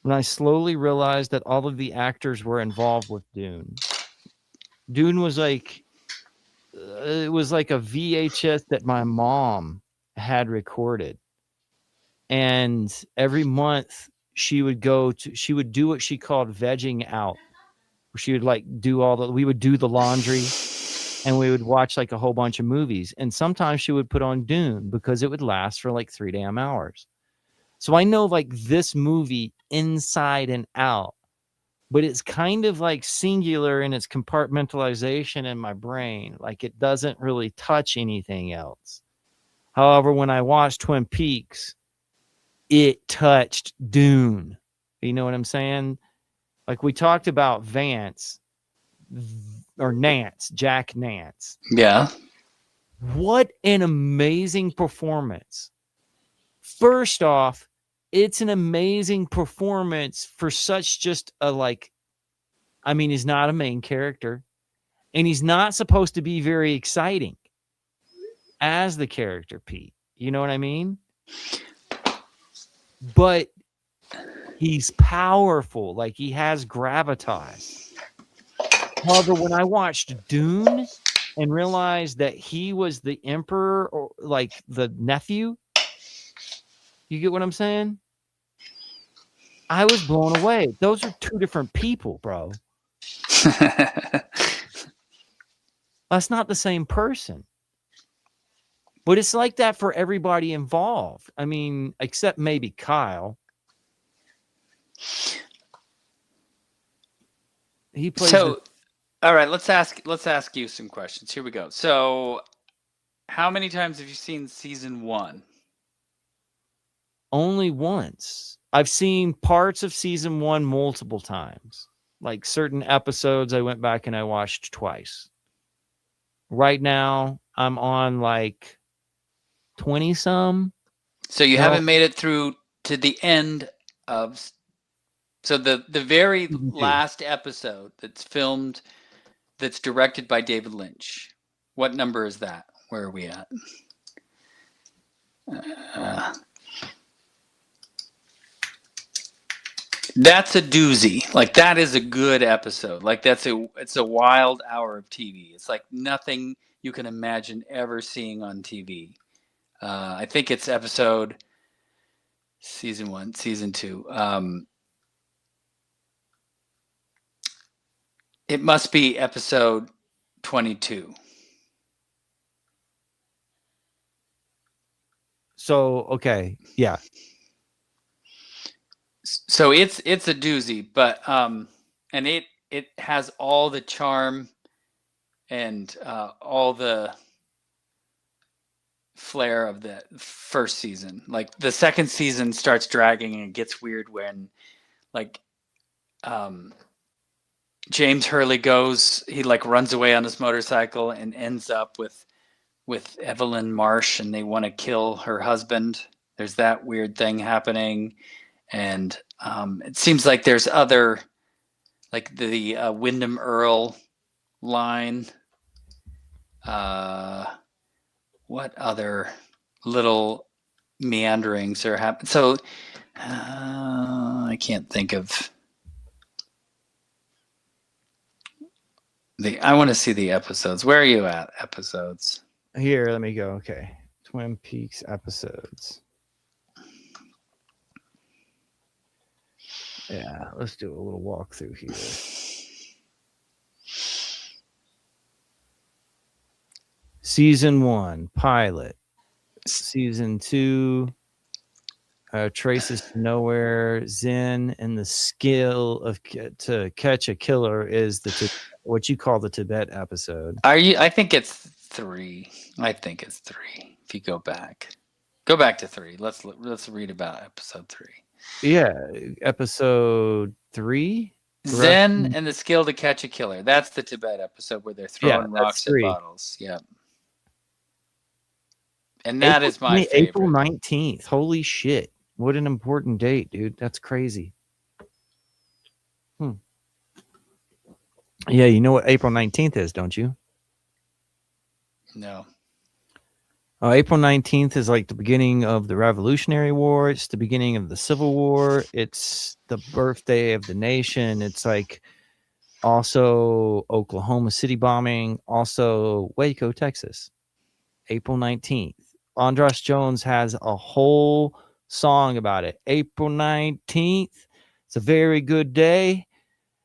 S1: When I slowly realized that all of the actors were involved with Dune. Dune was like, it was like a VHS that my mom had recorded. And every month she would do what she called vegging out. She would we would do the laundry and we would watch like a whole bunch of movies. And sometimes she would put on Dune because it would last for like 3 damn hours. So I know like this movie inside and out, but it's kind of like singular in its compartmentalization in my brain. Like it doesn't really touch anything else. However, when I watched Twin Peaks, it touched Dune. You know what I'm saying? Like we talked about Vance or Nance, Jack Nance.
S2: Yeah.
S1: What an amazing performance. First off, it's an amazing performance for such just he's not a main character and he's not supposed to be very exciting as the character, Pete. You know what I mean? But he's powerful, like he has gravitas. However, when I watched Dune and realized that he was the emperor or like the nephew, you get what I'm saying? I was blown away. Those are 2 different people, bro. That's not the same person. But it's like that for everybody involved. I mean, except maybe Kyle. He plays.
S2: All right, let's ask you some questions. Here we go. So, how many times have you seen season 1?
S1: Only once. I've seen parts of season 1 multiple times. Like certain episodes, I went back and I watched twice. Right now, I'm on like 20 some.
S2: So you haven't made it through to the end of. So the very last episode that's filmed, that's directed by David Lynch. What number is that? Where are we at? That's a doozy. Like that is a good episode. Like it's a wild hour of TV. It's like nothing you can imagine ever seeing on TV. I think it's episode season 1, season 2. It must be episode 22.
S1: So okay, yeah.
S2: So it's a doozy, but and it has all the charm and all the flair of the first season. Like the second season starts dragging and it gets weird when like James Hurley he like runs away on his motorcycle and ends up with Evelyn Marsh and they want to kill her husband. There's that weird thing happening. And it seems like there's other, like the Wyndham Earl line. What other little meanderings are happening? So I can't think of I want to see the episodes. Where are you at? Episodes.
S1: Here, let me go. Okay, Twin Peaks episodes. Yeah, let's do a little walkthrough here. Season 1, pilot. Season 2, Traces to Nowhere. Zen and the skill of to catch a killer is what you call the Tibet episode.
S2: I think it's 3. I think it's 3. If you go back to 3. Let's read about episode 3.
S1: Yeah, episode 3.
S2: Zen and the skill to catch a killer. That's the Tibet episode where they're throwing rocks at bottles. Yeah. And that is my favorite.
S1: April 19th. Holy shit. What an important date, dude. That's crazy. Yeah, you know what April 19th is, don't you?
S2: No.
S1: April 19th is like the beginning of the Revolutionary War. It's the beginning of the Civil War. It's the birthday of the nation. It's like also Oklahoma City bombing, also Waco, Texas. April 19th. Andras Jones has a whole song about it. April 19th. It's a very good day.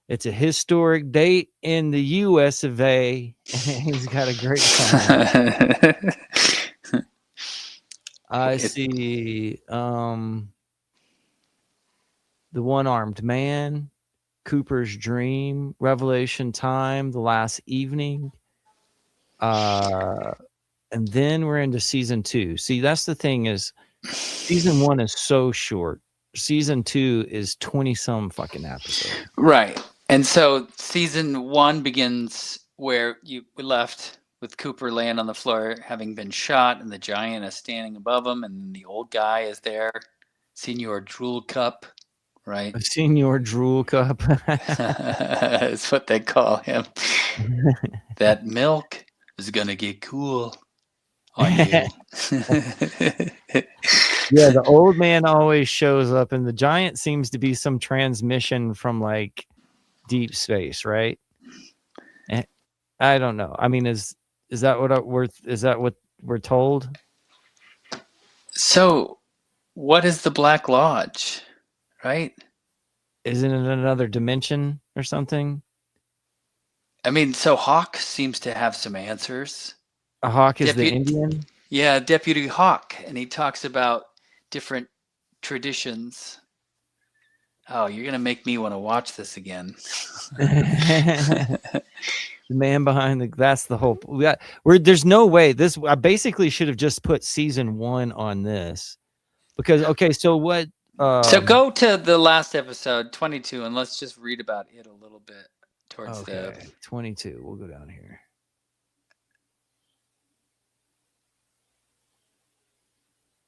S1: It's a historic date in the US of A. He's got a great song. I see The One-Armed Man, Cooper's Dream, Revelation Time, The Last Evening. And then we're into season 2. See, that's the thing is season 1 is so short. Season 2 is 20-some fucking episodes.
S2: Right. And so season 1 begins where we left with Cooper laying on the floor having been shot and the giant is standing above him and the old guy is there. Senior Drool Cup, right?
S1: A Senior Drool Cup.
S2: That's what they call him. That milk is going to get cool on you.
S1: Yeah, the old man always shows up and the giant seems to be some transmission from like deep space, right? I don't know. I mean, is that what we're told?
S2: So, what is the Black Lodge, right?
S1: Isn't it another dimension or something?
S2: I mean, so Hawk seems to have some answers.
S1: A Hawk is the Indian?
S2: Yeah, Deputy Hawk, and he talks about different traditions. Oh, you're going to make me want to watch this again.
S1: The man behind that's the whole there's no way this I basically should have just put season 1 on this because so what
S2: so go to the last episode 22 and let's just read about it a little bit towards the
S1: 22. We'll go down here.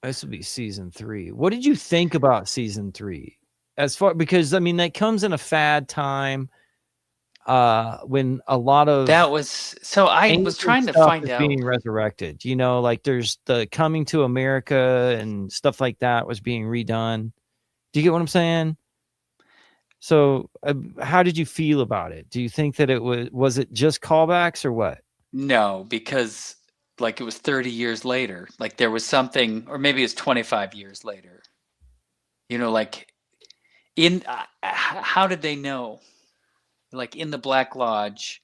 S1: This would be season 3. What did you think about season 3? Because I mean that comes in a fad time. When a lot of
S2: I was trying to find out
S1: being resurrected, you know, like there's the Coming to America and stuff like that was being redone. Do you get what I'm saying? So, how did you feel about it? Do you think that it was it just callbacks or what?
S2: No, because like it was 30 years later. Like there was something, or maybe it's 25 years later. You know, like in how did they know? Like in the Black Lodge,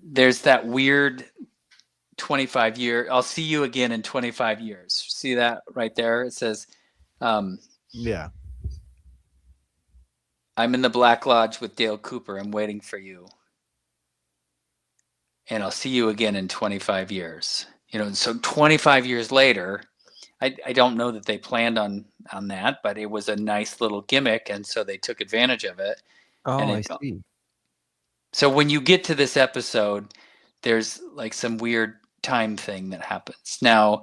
S2: there's that weird 25-year. I'll see you again in 25 years. See that right there? It says,
S1: Yeah.
S2: I'm in the Black Lodge with Dale Cooper. I'm waiting for you. And I'll see you again in 25 years. You know, so 25 years later, I don't know that they planned on that, but it was a nice little gimmick, and so they took advantage of it.
S1: Oh,
S2: And
S1: I
S2: it,
S1: see.
S2: so when you get to this episode, there's like some weird time thing that happens. Now,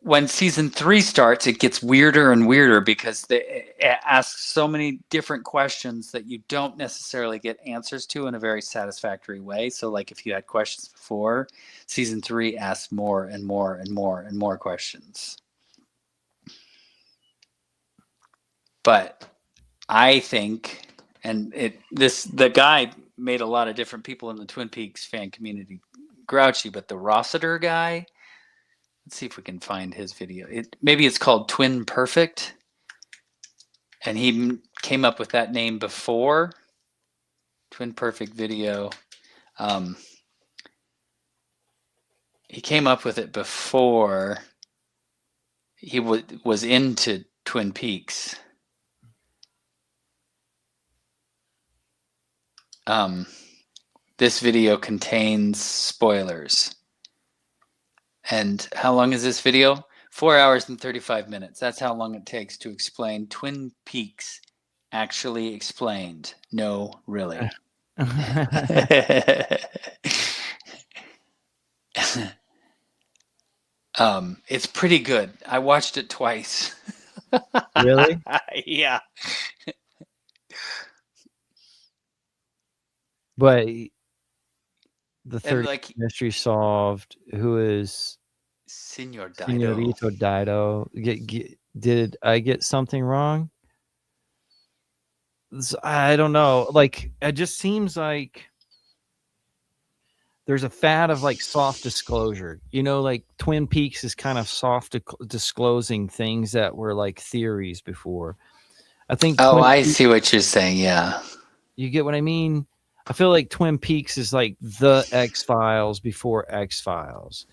S2: when season 3 starts, it gets weirder and weirder because they ask so many different questions that you don't necessarily get answers to in a very satisfactory way. So like if you had questions before, season 3 asks more and more and more and more questions. But I think, and the guy made a lot of different people in the Twin Peaks fan community grouchy, but the Rossiter guy, let's see if we can find his video. Maybe it's called Twin Perfect, and he came up with that name before. Twin Perfect video. He came up with it before he was into Twin Peaks. This video contains spoilers. And how long is this video? 4 hours and 35 minutes. That's how long it takes to explain Twin Peaks actually explained. No, really. It's pretty good. I watched it twice.
S1: Really?
S2: Yeah.
S1: But the third
S2: like
S1: mystery solved. Who is
S2: Senor Dido?
S1: Senorito Dido? Did I get something wrong? I don't know. Like, it just seems like there's a fad of like soft disclosure. You know, like Twin Peaks is kind of soft disclosing things that were like theories before. I think.
S2: Oh, I see what you're saying. Yeah.
S1: You get what I mean? I feel like Twin Peaks is like the X-Files before X-Files,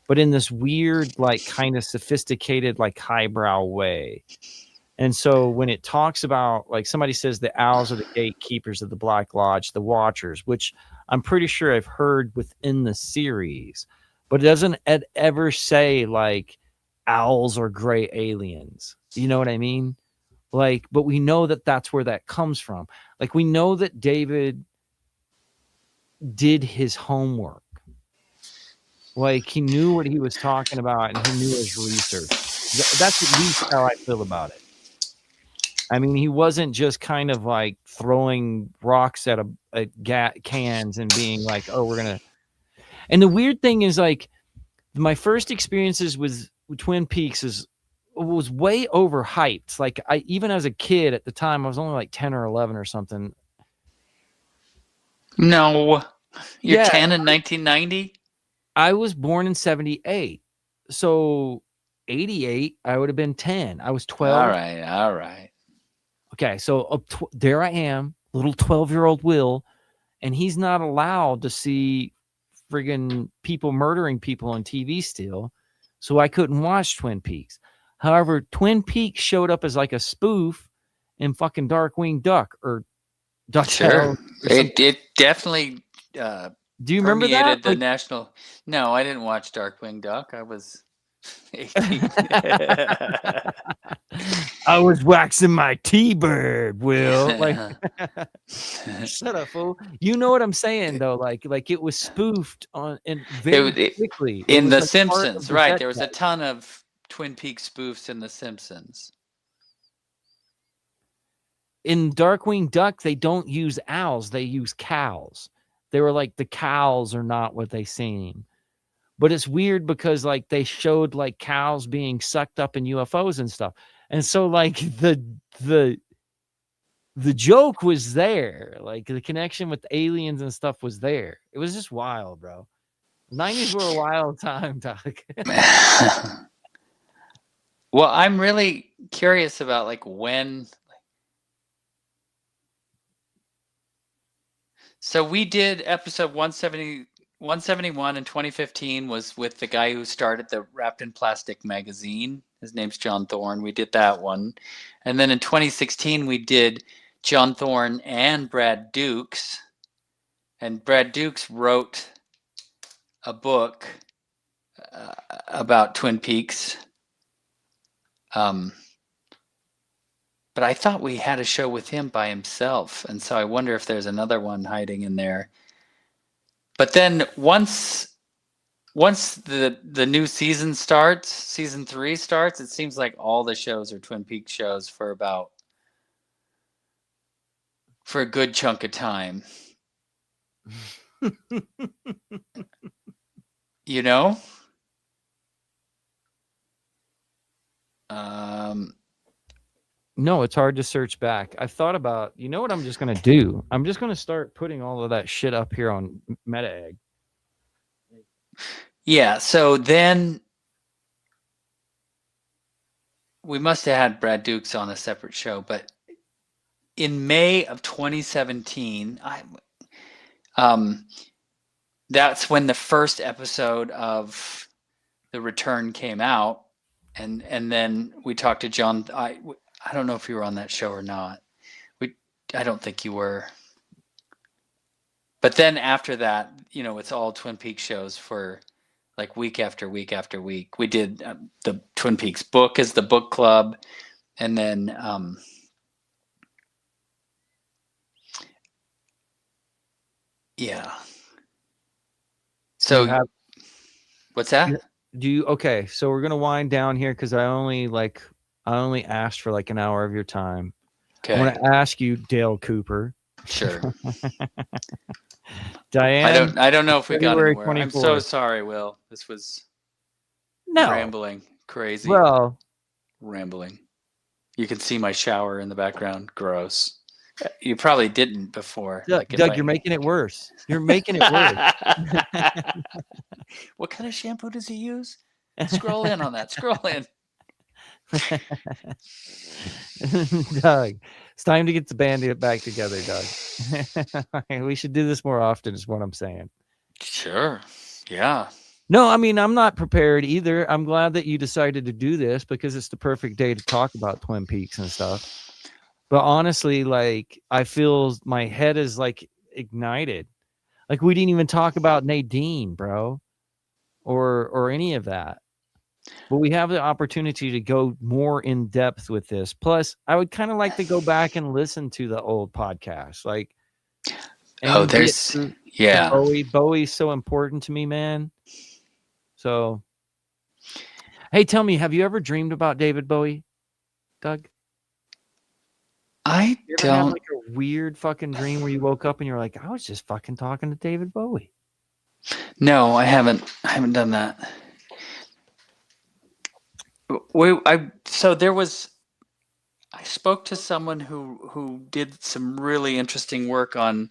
S1: but in this weird, like kind of sophisticated, like highbrow way. And so when it talks about, like somebody says the owls are the gatekeepers of the Black Lodge, the Watchers, which I'm pretty sure I've heard within the series, but it doesn't ever say like owls are gray aliens. You know what I mean? Like, but we know that that's where that comes from. Like, we know that David did his homework. Like, he knew what he was talking about and he knew his research. That's at least how I feel about it. I mean, he wasn't just kind of like throwing rocks at cans and being like, oh, we're going to. And the weird thing is, like, my first experiences with Twin Peaks was way overhyped. Like, even as a kid at the time, I was only like 10 or 11 or something.
S2: No, you're 10 in 1990.
S1: I was born in 78, so 88 I would have been 10. I was 12.
S2: All right.
S1: Okay, so there I am, little 12-year-old Will, and he's not allowed to see friggin' people murdering people on TV still, so I couldn't watch Twin Peaks. However, Twin Peaks showed up as like a spoof in fucking Darkwing Duck or Duck.
S2: Sure, it definitely.
S1: Do you remember that?
S2: The national. No, I didn't watch Darkwing Duck. I was 18.
S1: I was waxing my T-bird, Will. Like, shut up, fool. You know what I'm saying, though. Like it was spoofed on and very quickly
S2: in The Simpsons, right? There was a ton of Twin Peaks spoofs in The Simpsons.
S1: In Darkwing Duck, they don't use owls; they use cows. They were like, the cows are not what they seem. But it's weird because like they showed like cows being sucked up in UFOs and stuff. And so like the joke was there, like the connection with aliens and stuff was there. It was just wild, bro. 90s were a wild time, Doc.
S2: Well, I'm really curious about like when. So we did episode 171 in 2015 was with the guy who started the Wrapped in Plastic magazine. His name's John Thorne. We did that one. And then in 2016, we did John Thorne and Brad Dukes. And Brad Dukes wrote a book about Twin Peaks. But I thought we had a show with him by himself. And so I wonder if there's another one hiding in there. But then once the new season starts, season 3 starts, it seems like all the shows are Twin Peaks shows for a good chunk of time. You know?
S1: No, it's hard to search back. I've thought about, you know what I'm just going to do? I'm just going to start putting all of that shit up here on MetaEgg.
S2: Yeah, so then we must have had Brad Dukes on a separate show, but in May of 2017, that's when the first episode of The Return came out, and then we talked to John. I don't know if you were on that show or not. I don't think you were. But then after that, you know, it's all Twin Peaks shows for like week after week after week. We did the Twin Peaks book as the book club, and then yeah. So what's that?
S1: Okay, so we're gonna wind down here because I only asked for like an hour of your time. Okay. I'm gonna ask you, Dale Cooper.
S2: Sure.
S1: Diane.
S2: I don't know if we got anywhere. 24th. I'm so sorry, Will. This was rambling, crazy.
S1: Well,
S2: rambling. You can see my shower in the background. Gross. You probably didn't before.
S1: Doug, you're making it worse. You're making it worse.
S2: What kind of shampoo does he use? Scroll in on that. Scroll in.
S1: Doug, it's time to get the band back together, Doug. We should do this more often is what I'm saying.
S2: Sure. Yeah.
S1: No, I mean, I'm not prepared either. I'm glad that you decided to do this because it's the perfect day to talk about Twin Peaks and stuff. But honestly, like, I feel my head is like ignited. Like, we didn't even talk about Nadine, bro, or any of that. But we have the opportunity to go more in depth with this. Plus, I would kind of like to go back and listen to the old podcast. Like,
S2: yeah.
S1: Bowie's so important to me, man. So, hey, tell me, have you ever dreamed about David Bowie, Doug?
S2: I
S1: you ever had like a weird fucking dream where you woke up and you're like, I was just fucking talking to David Bowie.
S2: No, I haven't done that. I spoke to someone who did some really interesting work on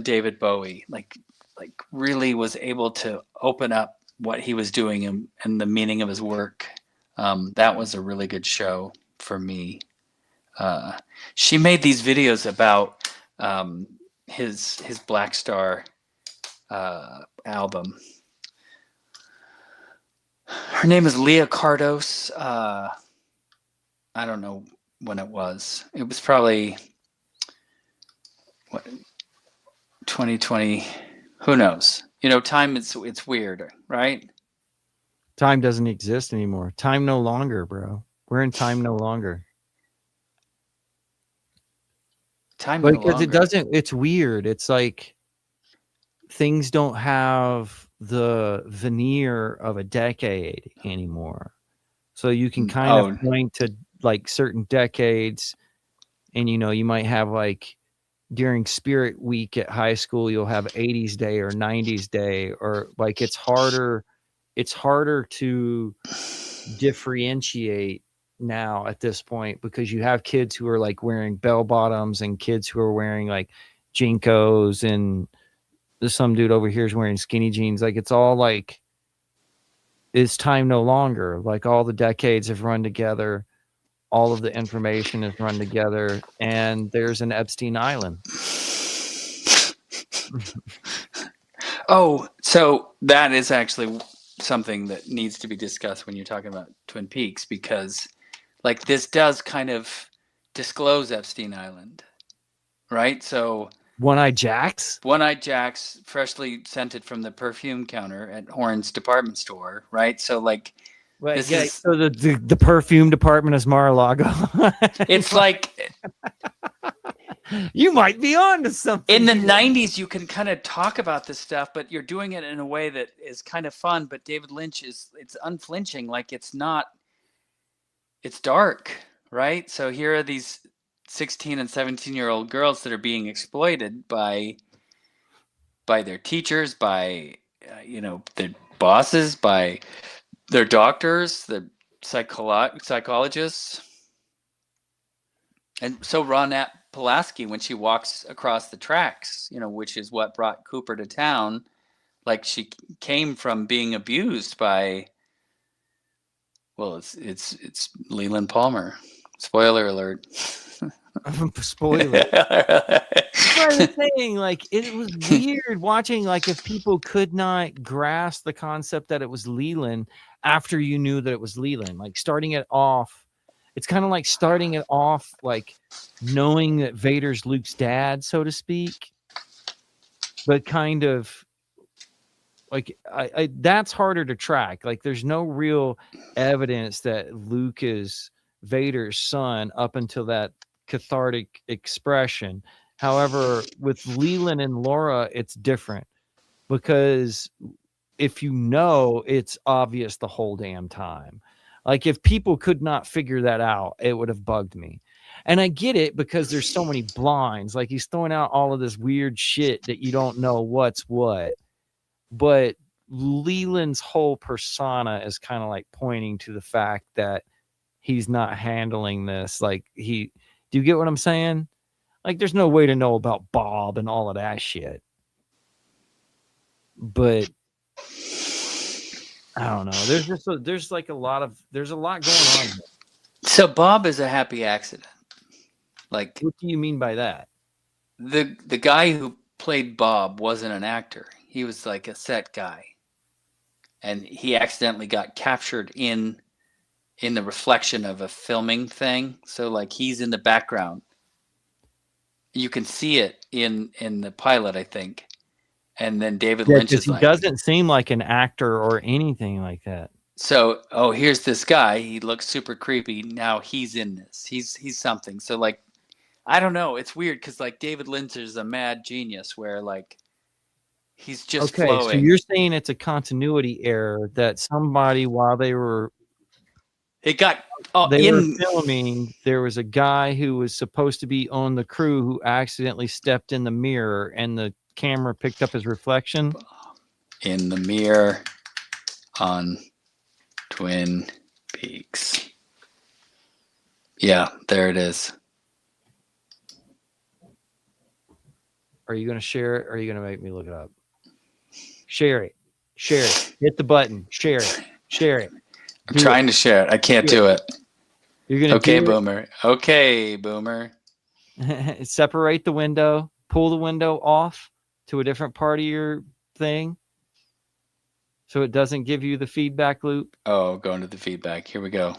S2: David Bowie, like really was able to open up what he was doing and the meaning of his work. That was a really good show for me. She made these videos about his Black Star album. Her name is Leah Cardos. I don't know when it was. It was probably 2020. Who knows? You know, time it's weird, right?
S1: Time doesn't exist anymore. Time no longer, bro. We're in time no longer. Because it doesn't, it's weird. It's like things don't have the veneer of a decade anymore. So you can kind of point to like certain decades, and you know, you might have like during Spirit Week at high school, you'll have 80s Day or 90s Day, or like it's harder to differentiate now at this point, because you have kids who are like wearing bell bottoms and kids who are wearing like Jinkos, and there's some dude over here is wearing skinny jeans. Like, it's all like, it's time no longer. Like, all the decades have run together. All of the information is run together, and there's an Epstein Island.
S2: Oh, so that is actually something that needs to be discussed when you're talking about Twin Peaks, because like this does kind of disclose Epstein Island, right? So
S1: One-Eyed Jacks?
S2: One-Eyed Jacks, freshly scented from the perfume counter at Horn's department store, right? So like,
S1: Wait,
S2: this
S1: yeah,
S2: is,
S1: so the perfume department is Mar-a-Lago.
S2: it's like,
S1: you might be on to something.
S2: in the 90s, you can kind of talk about this stuff, but you're doing it in a way that is kind of fun. But David Lynch it's unflinching. Like, it's dark, right? So here are these 16 and 17-year-old girls that are being exploited by their teachers, by, their bosses, by their doctors, the psychologists. And so Ronette Pulaski, when she walks across the tracks, which is what brought Cooper to town, like, she came from being abused by, well, it's Leland Palmer. Spoiler alert.
S1: Spoiler. That's what I was saying. Like, it was weird watching, like, if people could not grasp the concept that it was Leland after you knew that it was Leland, like starting it off. It's kind of like starting it off, like knowing that Vader's Luke's dad, so to speak, but kind of like, I that's harder to track. Like, there's no real evidence that Luke is Vader's son up until that cathartic expression. However, with Leland and Laura, it's different, because if you know, it's obvious the whole damn time. Like, if people could not figure that out, it would have bugged me. And I get it, because there's so many blinds. Like, he's throwing out all of this weird shit that you don't know what's what. But Leland's whole persona is kind of like pointing to the fact that he's not handling this. Like, do you get what I'm saying? Like, there's no way to know about Bob and all of that shit. But I don't know. There's a lot going on.
S2: So Bob is a happy accident. Like,
S1: What do you mean by that?
S2: the guy who played Bob wasn't an actor. He was like a set guy, and he accidentally got captured in the reflection of a filming thing. So like, he's in the background. You can see it in the pilot, I think. And then David Lynch is like,
S1: he doesn't seem like an actor or anything like that.
S2: So, here's this guy. He looks super creepy. Now he's in this. He's something. So like, I don't know. It's weird, because like, David Lynch is a mad genius where like, he's just flowing.
S1: So you're saying it's a continuity error that somebody, while they were filming, there was a guy who was supposed to be on the crew who accidentally stepped in the mirror, and the camera picked up his reflection
S2: in the mirror on Twin Peaks. Yeah, there it is.
S1: Are you going to share it, or are you going to make me look it up? Share it. Hit the button. Share it.
S2: I'm trying to share it. I can't do it.
S1: You're going to
S2: Okay, Boomer. Okay, Boomer.
S1: Separate the window. Pull the window off to a different part of your thing, so it doesn't give you the feedback loop.
S2: Oh, going to the feedback. Here we go.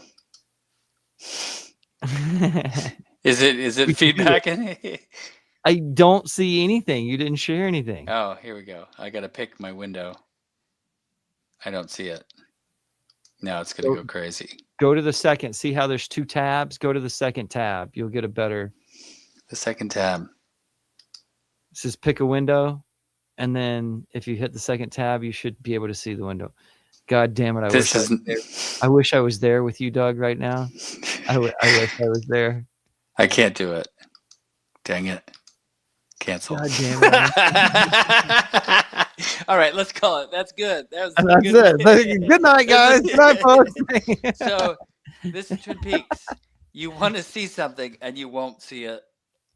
S2: Is it feedback?
S1: I don't see anything. You didn't share anything.
S2: Oh, here we go. I got to pick my window. I don't see it. Now it's going to go crazy.
S1: Go to the second. See how there's two tabs? Go to the second tab. You'll get a better.
S2: The second tab.
S1: It says pick a window. And then if you hit the second tab, you should be able to see the window. God damn it. I wish I was there with you, Doug, right now. I wish I was there.
S2: I can't do it. Dang it. Cancel.
S1: God damn it.
S2: All right, let's call it. That's good.
S1: That's it. Good night, guys. Good night, folks.
S2: This is Twin Peaks. You want to see something and you won't see it.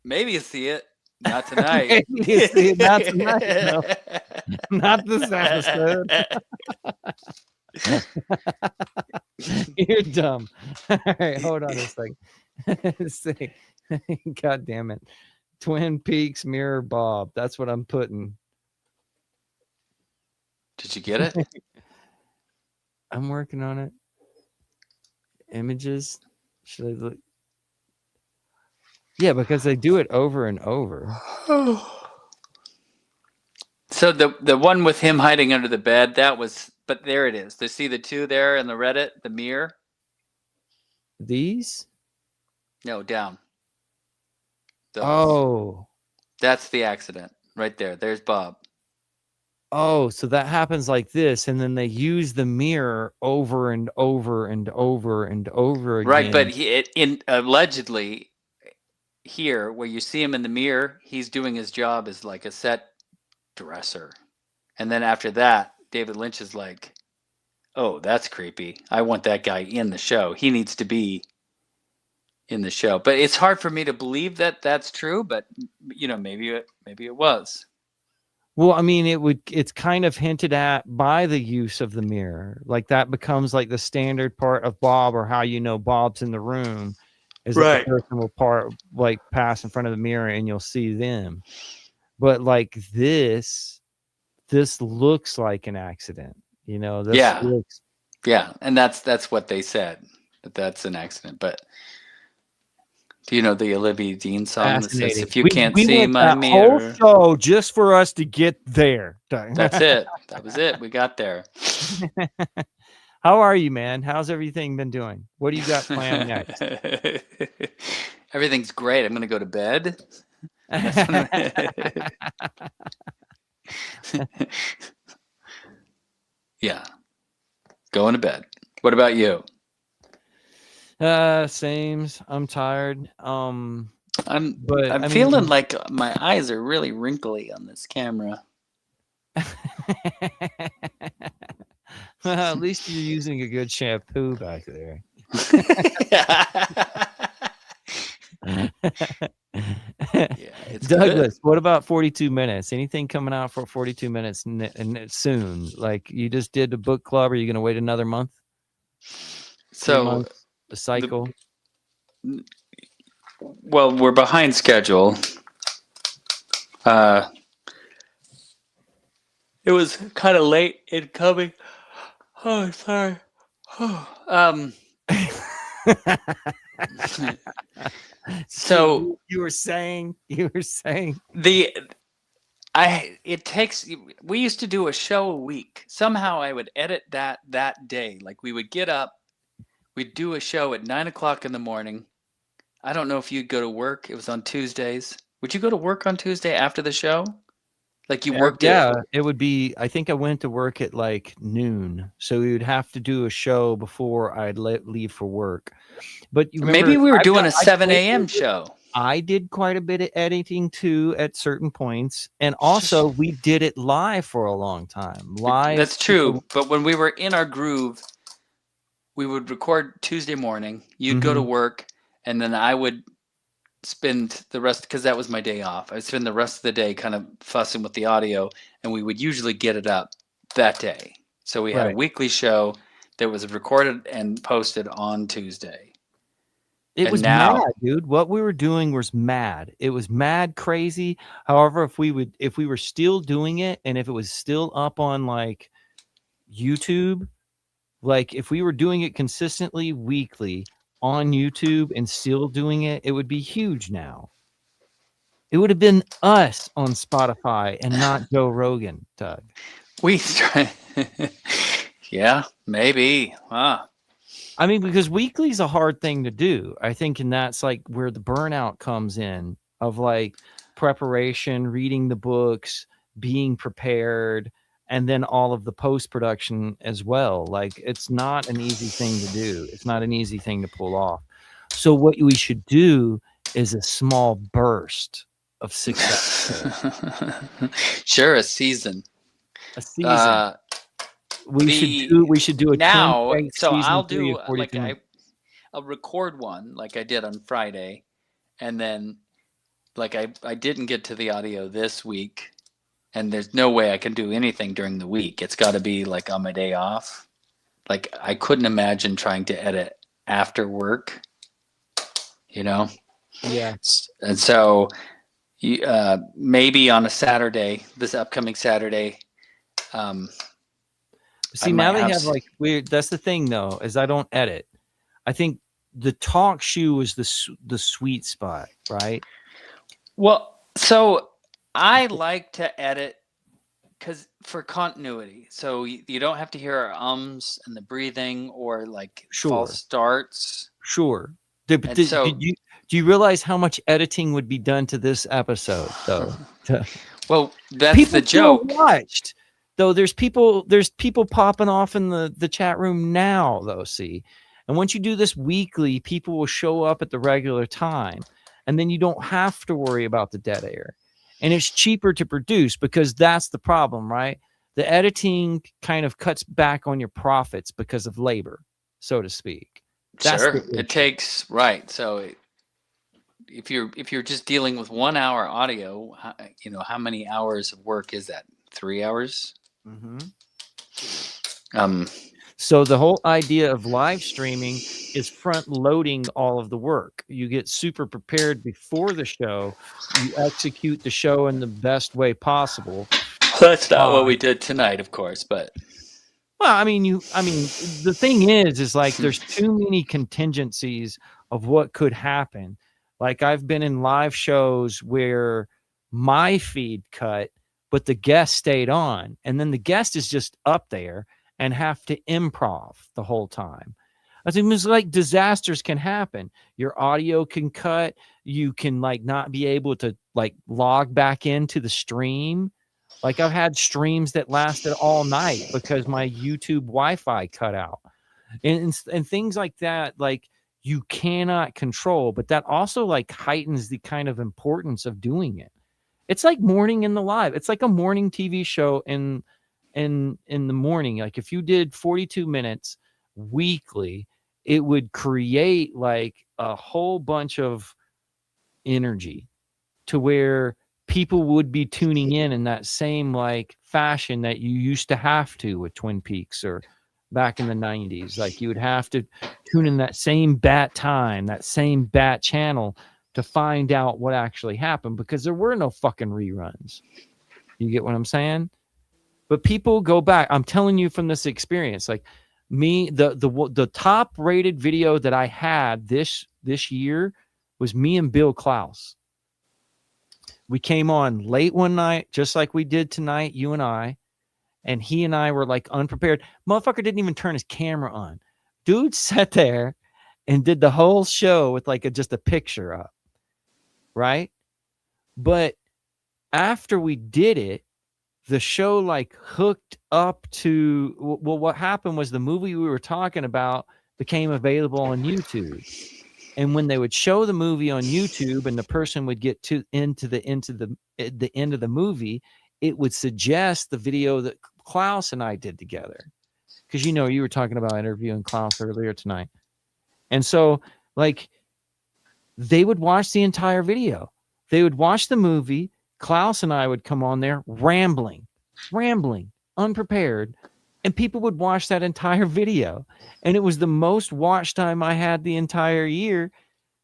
S2: Maybe you see it. Not tonight.
S1: Maybe you see it, not tonight, no. Not this episode. You're dumb. All right, hold on a second. Let's see. God damn it. Twin Peaks Mirror Bob. That's what I'm putting.
S2: Did you get it?
S1: I'm working on it. Images. Should I look? Yeah, because they do it over and over.
S2: So the one with him hiding under the bed, that was, but there it is. They see the two there in the Reddit, the mirror?
S1: These?
S2: No, down. Those.
S1: Oh.
S2: That's the accident right there. There's Bob.
S1: Oh, so that happens like this, and then they use the mirror over and over and over and over again.
S2: Right, but allegedly here, where you see him in the mirror, he's doing his job as like a set dresser. And then after that, David Lynch is like, oh, that's creepy. I want that guy in the show. He needs to be in the show. But it's hard for me to believe that that's true, but maybe it was.
S1: Well, I mean, it's kind of hinted at by the use of the mirror. Like that becomes like the standard part of Bob, or how you know Bob's in the room is that the person will pass in front of the mirror and you'll see them. But like this looks like an accident, this looks...
S2: Yeah, and that's what they said, that's an accident. But do you know the Olivia Dean song that says, if you can't see my mirror?
S1: Whole show just for us to get there.
S2: That's it. That was it. We got there.
S1: How are you, man? How's everything been doing? What do you got planned next?
S2: Everything's great. I'm going to go to bed. Yeah. Going to bed. What about you?
S1: Sames. I'm tired.
S2: I'm feeling like my eyes are really wrinkly on this camera.
S1: Well, at least you're using a good shampoo back there.
S2: Yeah, it's
S1: Douglas,
S2: good.
S1: what about 42 minutes? Anything coming out for 42 minutes soon? Like you just did the book club. Are you going to wait another month?
S2: So
S1: the cycle.
S2: Well, we're behind schedule. It was kind of late in coming. Oh, sorry. So
S1: you were saying
S2: we used to do a show a week. Somehow I would edit that day. Like we would get up, we'd do a show at 9:00 in the morning. I don't know if you'd go to work. It was on Tuesdays. Would you go to work on Tuesday after the show? Like you worked?
S1: Yeah, it would be. I think I went to work at like noon, so we would have to do a show before I'd leave for work. But you remember,
S2: maybe we were doing a 7 a.m. show.
S1: I did quite a bit of editing too at certain points, and also we did it live for a long time. Live.
S2: That's true. But when we were in our groove, we would record Tuesday morning. You'd go to work, and then I would spend the rest, because that was my day off. I'd spend the rest of the day kind of fussing with the audio, and we would usually get it up that day. So we had a weekly show that was recorded and posted on Tuesday.
S1: It was mad, dude. What we were doing was mad. It was mad crazy. However, if we were still doing it, and if it was still up on like YouTube, like if we were doing it consistently weekly on YouTube and still doing it, it would be huge now. It would have been us on Spotify and not Joe Rogan, Doug.
S2: Yeah, maybe. Huh.
S1: I mean, because weekly is a hard thing to do, I think, and that's like where the burnout comes in, of like preparation, reading the books, being prepared, and then all of the post-production as well. Like, it's not an easy thing to do. It's not an easy thing to pull off. So what we should do is a small burst of success.
S2: Sure, a season.
S1: A season. We should do a
S2: now. So I'll do like I'll record one like I did on Friday, and then like I didn't get to the audio this week, and there's no way I can do anything during the week. It's got to be like on my day off. Like I couldn't imagine trying to edit after work, you know?
S1: Yeah.
S2: And so maybe on a Saturday, this upcoming Saturday,
S1: See, now they have like weird. That's the thing, though, is I don't edit. I think the talk shoe is the sweet spot, right?
S2: Well, so I like to edit because for continuity, so you don't have to hear our ums and the breathing or like false starts.
S1: Sure. Do you realize how much editing would be done to this episode, though?
S2: Well, that's
S1: people
S2: the joke.
S1: Watched. Though there's people popping off in the chat room now, though, see. And once you do this weekly, people will show up at the regular time. And then you don't have to worry about the dead air. And it's cheaper to produce because that's the problem, right? The editing kind of cuts back on your profits because of labor, so to speak.
S2: Sure. It takes, right. So if you're just dealing with 1 hour audio, you know, how many hours of work is that? 3 hours?
S1: Mm-hmm. So the whole idea of live streaming is front loading all of the work. You get super prepared before the show. You execute the show in the best way possible.
S2: That's not what we did tonight, of course, but
S1: well, I mean, the thing is like there's too many contingencies of what could happen. Like I've been in live shows where my feed cut, but the guest stayed on, and then the guest is just up there and have to improv the whole time. I think it's like disasters can happen. Your audio can cut. You can like not be able to like log back into the stream. Like I've had streams that lasted all night because my YouTube Wi-Fi cut out, and things like that. Like you cannot control, but that also like heightens the kind of importance of doing it. It's like morning in the live. It's like a morning TV show in the morning. Like if you did 42 minutes weekly, it would create like a whole bunch of energy to where people would be tuning in that same like fashion that you used to have to with Twin Peaks or back in the 90s. Like you would have to tune in that same bat time, that same bat channel to find out what actually happened because there were no fucking reruns. You get what I'm saying? But people go back. I'm telling you from this experience, like me, the top rated video that I had this year was me and Bill Klaus. We came on late one night, just like we did tonight, you and I, and he and I were like unprepared. Motherfucker didn't even turn his camera on. Dude sat there and did the whole show with like just a picture up. Right? But after we did it, the show like hooked up to, well, what happened was the movie we were talking about became available on YouTube. And when they would show the movie on YouTube and the person would get into the end of the movie, it would suggest the video that Klaus and I did together. Because you were talking about interviewing Klaus earlier tonight. And so like they would watch the entire video. They would watch the movie. Klaus and I would come on there rambling, unprepared, and people would watch that entire video. And it was the most watch time I had the entire year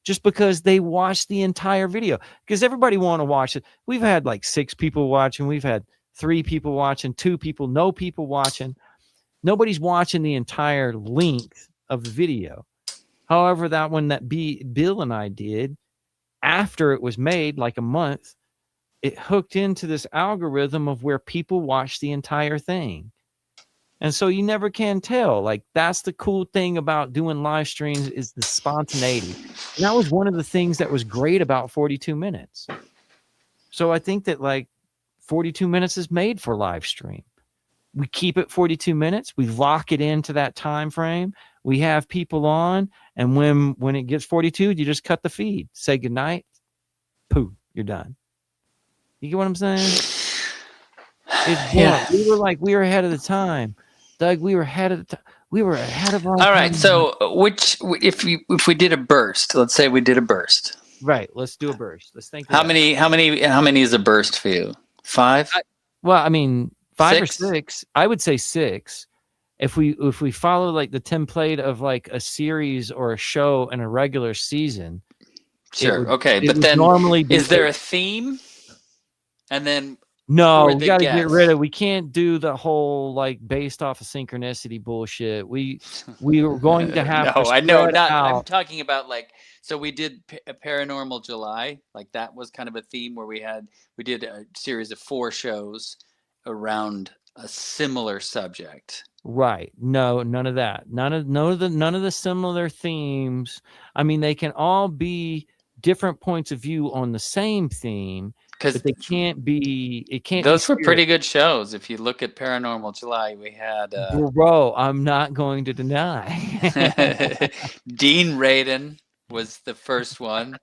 S1: just because they watched the entire video. Because everybody want to watch it. We've had like 6 people watching. We've had 3 people watching, 2 people, no people watching. Nobody's watching the entire length of the video. However, that one that Bill and I did, after it was made, like a month, it hooked into this algorithm of where people watch the entire thing. And so you never can tell. Like that's the cool thing about doing live streams is the spontaneity. And that was one of the things that was great about 42 minutes. So I think that like 42 minutes is made for live stream. We keep it 42 minutes. We lock it into that time frame. We have people on, and when it gets 42, you just cut the feed. Say goodnight. Pooh, you're done. You get what I'm saying? Yeah. We were ahead of the time. Doug, we were ahead of the time. We were ahead of our
S2: All right.
S1: time.
S2: So if we did a burst, let's say we did a burst.
S1: Right. Let's do a burst. Let's think.
S2: How many is a burst for you? 5?
S1: Well, I mean, 5 or
S2: 6?
S1: 6. I would say 6. If we follow like the template of like a series or a show in a regular season.
S2: Sure. Okay.
S1: It
S2: But
S1: would
S2: then
S1: normally be
S2: is there a theme? And then
S1: no,
S2: or
S1: we
S2: the
S1: got to get
S2: guess?
S1: rid of. We can't do the whole like based off of synchronicity bullshit. We were going to have to
S2: No, I know.
S1: spread
S2: Not. I'm
S1: out.
S2: talking about like. So we did a Paranormal July. Like that was kind of a theme where we did a series of 4 shows around a similar subject.
S1: Right. No, none of that. None of the similar themes. I mean, they can all be different points of view on the same theme, but they can't be. It can't.
S2: Those
S1: be
S2: were pretty good shows. If you look at Paranormal July, we had
S1: Bro, I'm not going to deny.
S2: Dean Radin was the first one,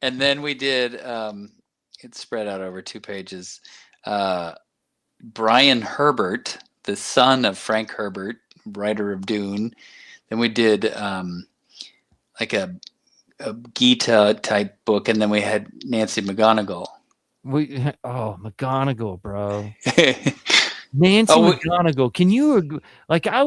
S2: and then we did. It's spread out over 2 pages. Brian Herbert, the son of Frank Herbert, writer of Dune. Then we did like a Gita type book, and then we had Nancy McGonigal.
S1: McGonigal, bro. Nancy McGonigal. Can you like? I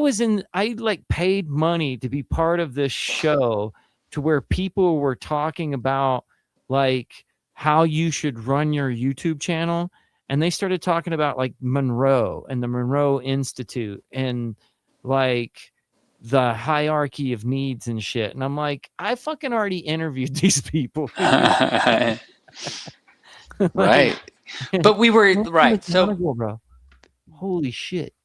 S1: like paid money to be part of this show to where people were talking about like how you should run your YouTube channel. And they started talking about like Monroe and the Monroe Institute and like the hierarchy of needs and shit. And I'm like, I fucking already interviewed these people.
S2: Right. But we were right. So,
S1: bro. Holy shit.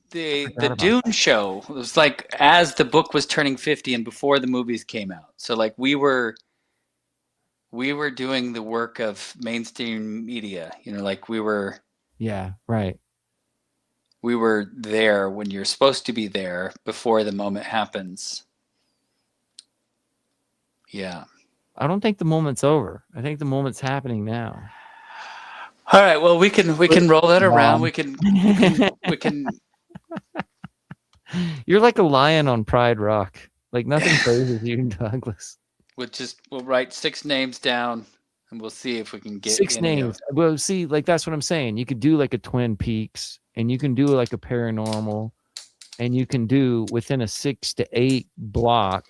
S2: The Dune show was like as the book was turning 50 and before the movies came out. So like we were doing the work of mainstream media, like we were.
S1: Yeah, right.
S2: We were there when you're supposed to be there before the moment happens. Yeah.
S1: I don't think the moment's over. I think the moment's happening now.
S2: All right. Well, we can roll that around. We can.
S1: You're like a lion on Pride Rock. Like nothing phases you, Douglas.
S2: We'll write 6 names down and we'll see if we can get
S1: 6 names. Well, see, like that's what I'm saying. You could do like a Twin Peaks, and you can do like a Paranormal, and you can do within a 6 to 8 block.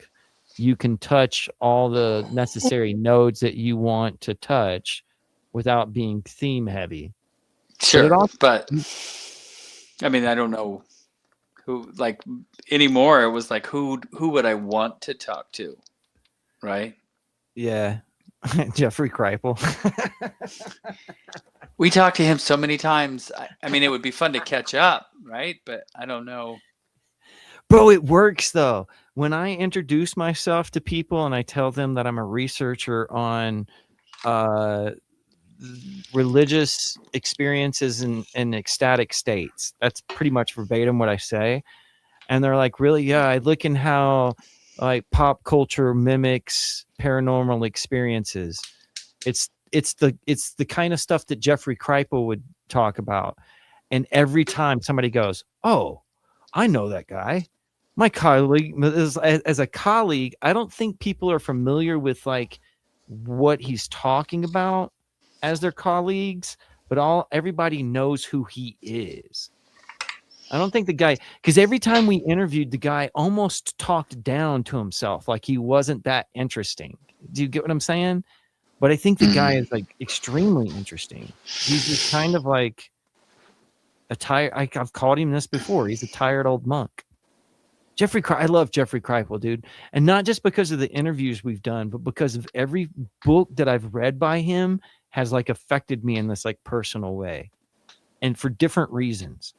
S1: You can touch all the necessary nodes that you want to touch without being theme heavy.
S2: Sure, but I mean, I don't know who like anymore. It was like who would I want to talk to? Right?
S1: Yeah. Jeffrey Kripal.
S2: We talked to him so many times. I mean, it would be fun to catch up, right? But I don't know.
S1: Bro, it works though. When I introduce myself to people and I tell them that I'm a researcher on religious experiences and ecstatic states, that's pretty much verbatim what I say. And they're like, really? Yeah, I look in how like pop culture mimics paranormal experiences. It's the kind of stuff that Jeffrey Kripal would talk about. And every time somebody goes, oh, I know that guy. My colleague, as a colleague, I don't think people are familiar with like what he's talking about as their colleagues, but everybody knows who he is. I don't think the guy, because every time we interviewed, the guy almost talked down to himself, like he wasn't that interesting. Do you get what I'm saying? But I think the guy is like extremely interesting. He's just kind of like a tired. I've called him this before. He's a tired old monk. I love Jeffrey Kripal, dude, and not just because of the interviews we've done, but because of every book that I've read by him has like affected me in this like personal way, and for different reasons.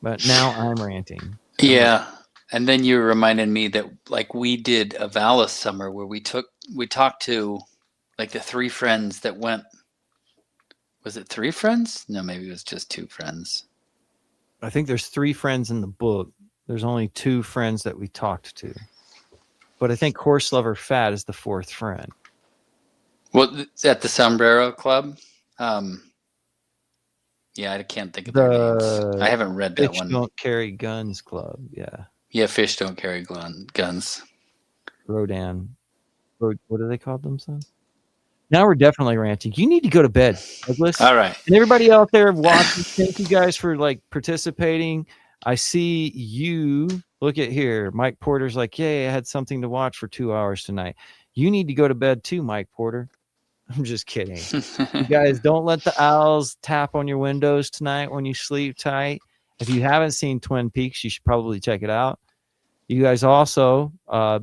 S1: But now I'm ranting.
S2: Yeah. And then you reminded me that like we did a Valis summer where we talked to like the 3 friends that went. Was it 3 friends? No, maybe it was just 2 friends.
S1: I think there's 3 friends in the book. There's only 2 friends that we talked to. But I think Horse Lover Fat is the 4th friend.
S2: Well, at the Sombrero Club. Yeah, I can't think of their names. I haven't read that
S1: Fish
S2: one.
S1: Don't Carry Guns Club. Yeah.
S2: Yeah, Fish Don't Carry Guns.
S1: Rodan. What do they call themselves? Now we're definitely ranting. You need to go to bed, Douglas.
S2: All right.
S1: And everybody out there watching, thank you guys for like participating. I see you. Look at here. Mike Porter's like, yay, I had something to watch for 2 hours tonight. You need to go to bed too, Mike Porter. I'm just kidding. You guys, don't let the owls tap on your windows tonight when you sleep tight. If you haven't seen Twin Peaks, you should probably check it out. You guys also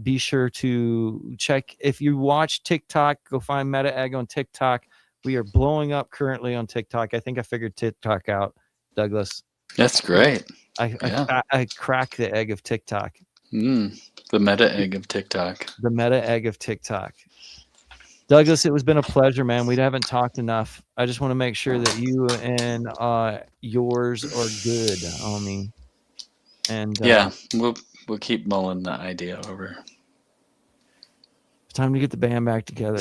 S1: be sure to check. If you watch TikTok, go find Meta Egg on TikTok. We are blowing up currently on TikTok. I think I figured TikTok out, Douglas.
S2: That's great.
S1: I crack the egg of TikTok.
S2: The meta egg of TikTok.
S1: The meta egg of TikTok. Douglas, it was been a pleasure, man. We haven't talked enough. I just want to make sure that you and yours are good, homie. And
S2: yeah, we'll keep mulling the idea over.
S1: Time to get the band back together.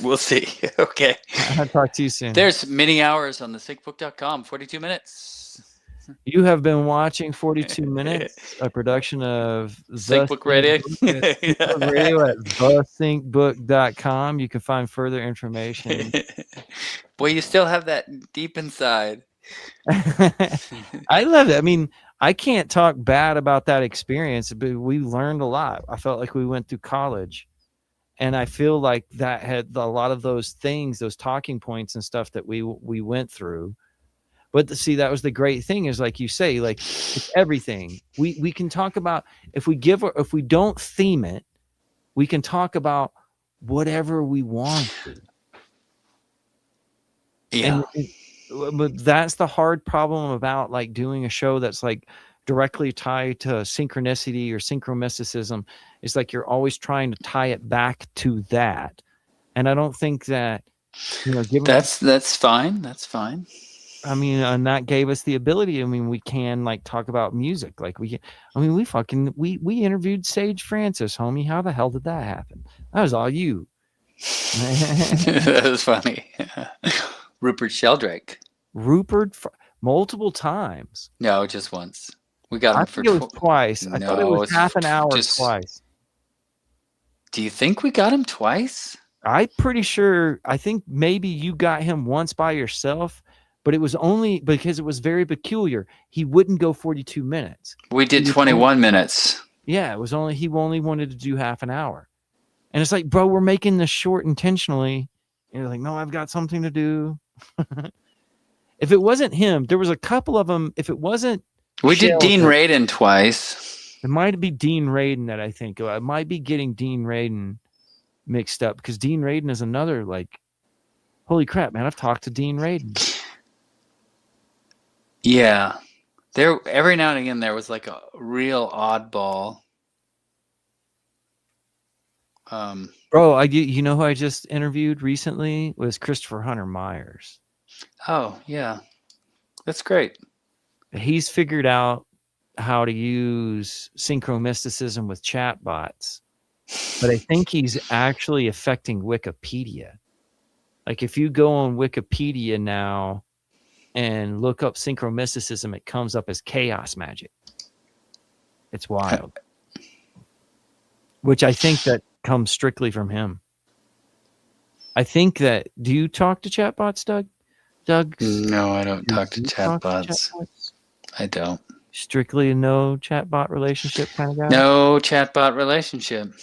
S2: We'll see. Okay.
S1: I'll talk to you soon.
S2: There's many hours on the sickbook.com. 42 minutes.
S1: You have been watching 42 Minutes, a production of
S2: Syncbook Radio.
S1: Radio at thesyncbook.com. You can find further information.
S2: Boy, you still have that deep inside.
S1: I love it. I mean, I can't talk bad about that experience, but we learned a lot. I felt like we went through college. And I feel like that had a lot of those things, those talking points and stuff that we went through. But see, that was the great thing is like you say, like it's everything. We can talk about if we don't theme it, we can talk about whatever we want to.
S2: Yeah.
S1: But that's the hard problem about like doing a show that's like directly tied to synchronicity or synchromysticism. It's like you're always trying to tie it back to that. And I don't think that,
S2: that's fine. That's fine.
S1: I mean, and that gave us the ability. I mean, we can like talk about music. Like we interviewed Sage Francis, homie. How the hell did that happen? That was all you.
S2: That was funny. Rupert Sheldrake.
S1: Multiple times.
S2: No, just once. We got him
S1: I think it was twice. I thought it was half an hour twice.
S2: Do you think we got him twice?
S1: I'm pretty sure. I think maybe you got him once by yourself. But it was only because it was very peculiar. He wouldn't go 42 minutes.
S2: We did 21 minutes.
S1: Yeah, he only wanted to do half an hour. And it's like, bro, we're making this short intentionally. And you're like, no, I've got something to do. If it wasn't him, there was a couple of them. If it wasn't.
S2: We did Dean Radin twice.
S1: It might be Dean Radin that I think. I might be getting Dean Radin mixed up because Dean Radin is another like, holy crap, man, I've talked to Dean Radin.
S2: Yeah, there every now and again there was like a real oddball.
S1: Bro, you know who I just interviewed recently was Christopher Hunter Myers.
S2: Oh yeah, that's great.
S1: He's figured out how to use synchromysticism with chatbots, but I think he's actually affecting Wikipedia. Like if you go on Wikipedia now and look up synchromysticism, it comes up as chaos magic. It's wild. Which I think that comes strictly from him. I think that, do you talk to chatbots, Doug?
S2: No, I don't talk to chatbots. I don't.
S1: Strictly a no chatbot relationship kind of guy?
S2: No chatbot relationship.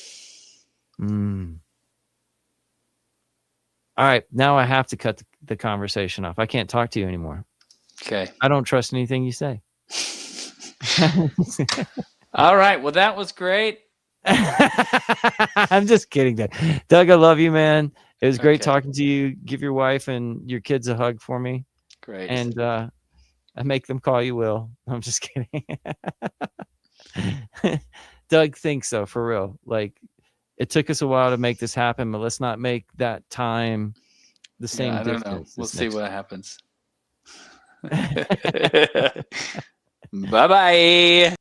S1: All right, now I have to cut the conversation off. I can't talk to you anymore.
S2: Okay.
S1: I don't trust anything you say.
S2: All right. Well, that was great.
S1: I'm just kidding, Doug. I love you, man. It was great talking to you. Give your wife and your kids a hug for me.
S2: Great.
S1: And I make them call you Will. I'm just kidding. Doug thinks so, for real. Like, it took us a while to make this happen, but let's not make that time the same distance.
S2: I don't know. We'll see what happens. Bye-bye.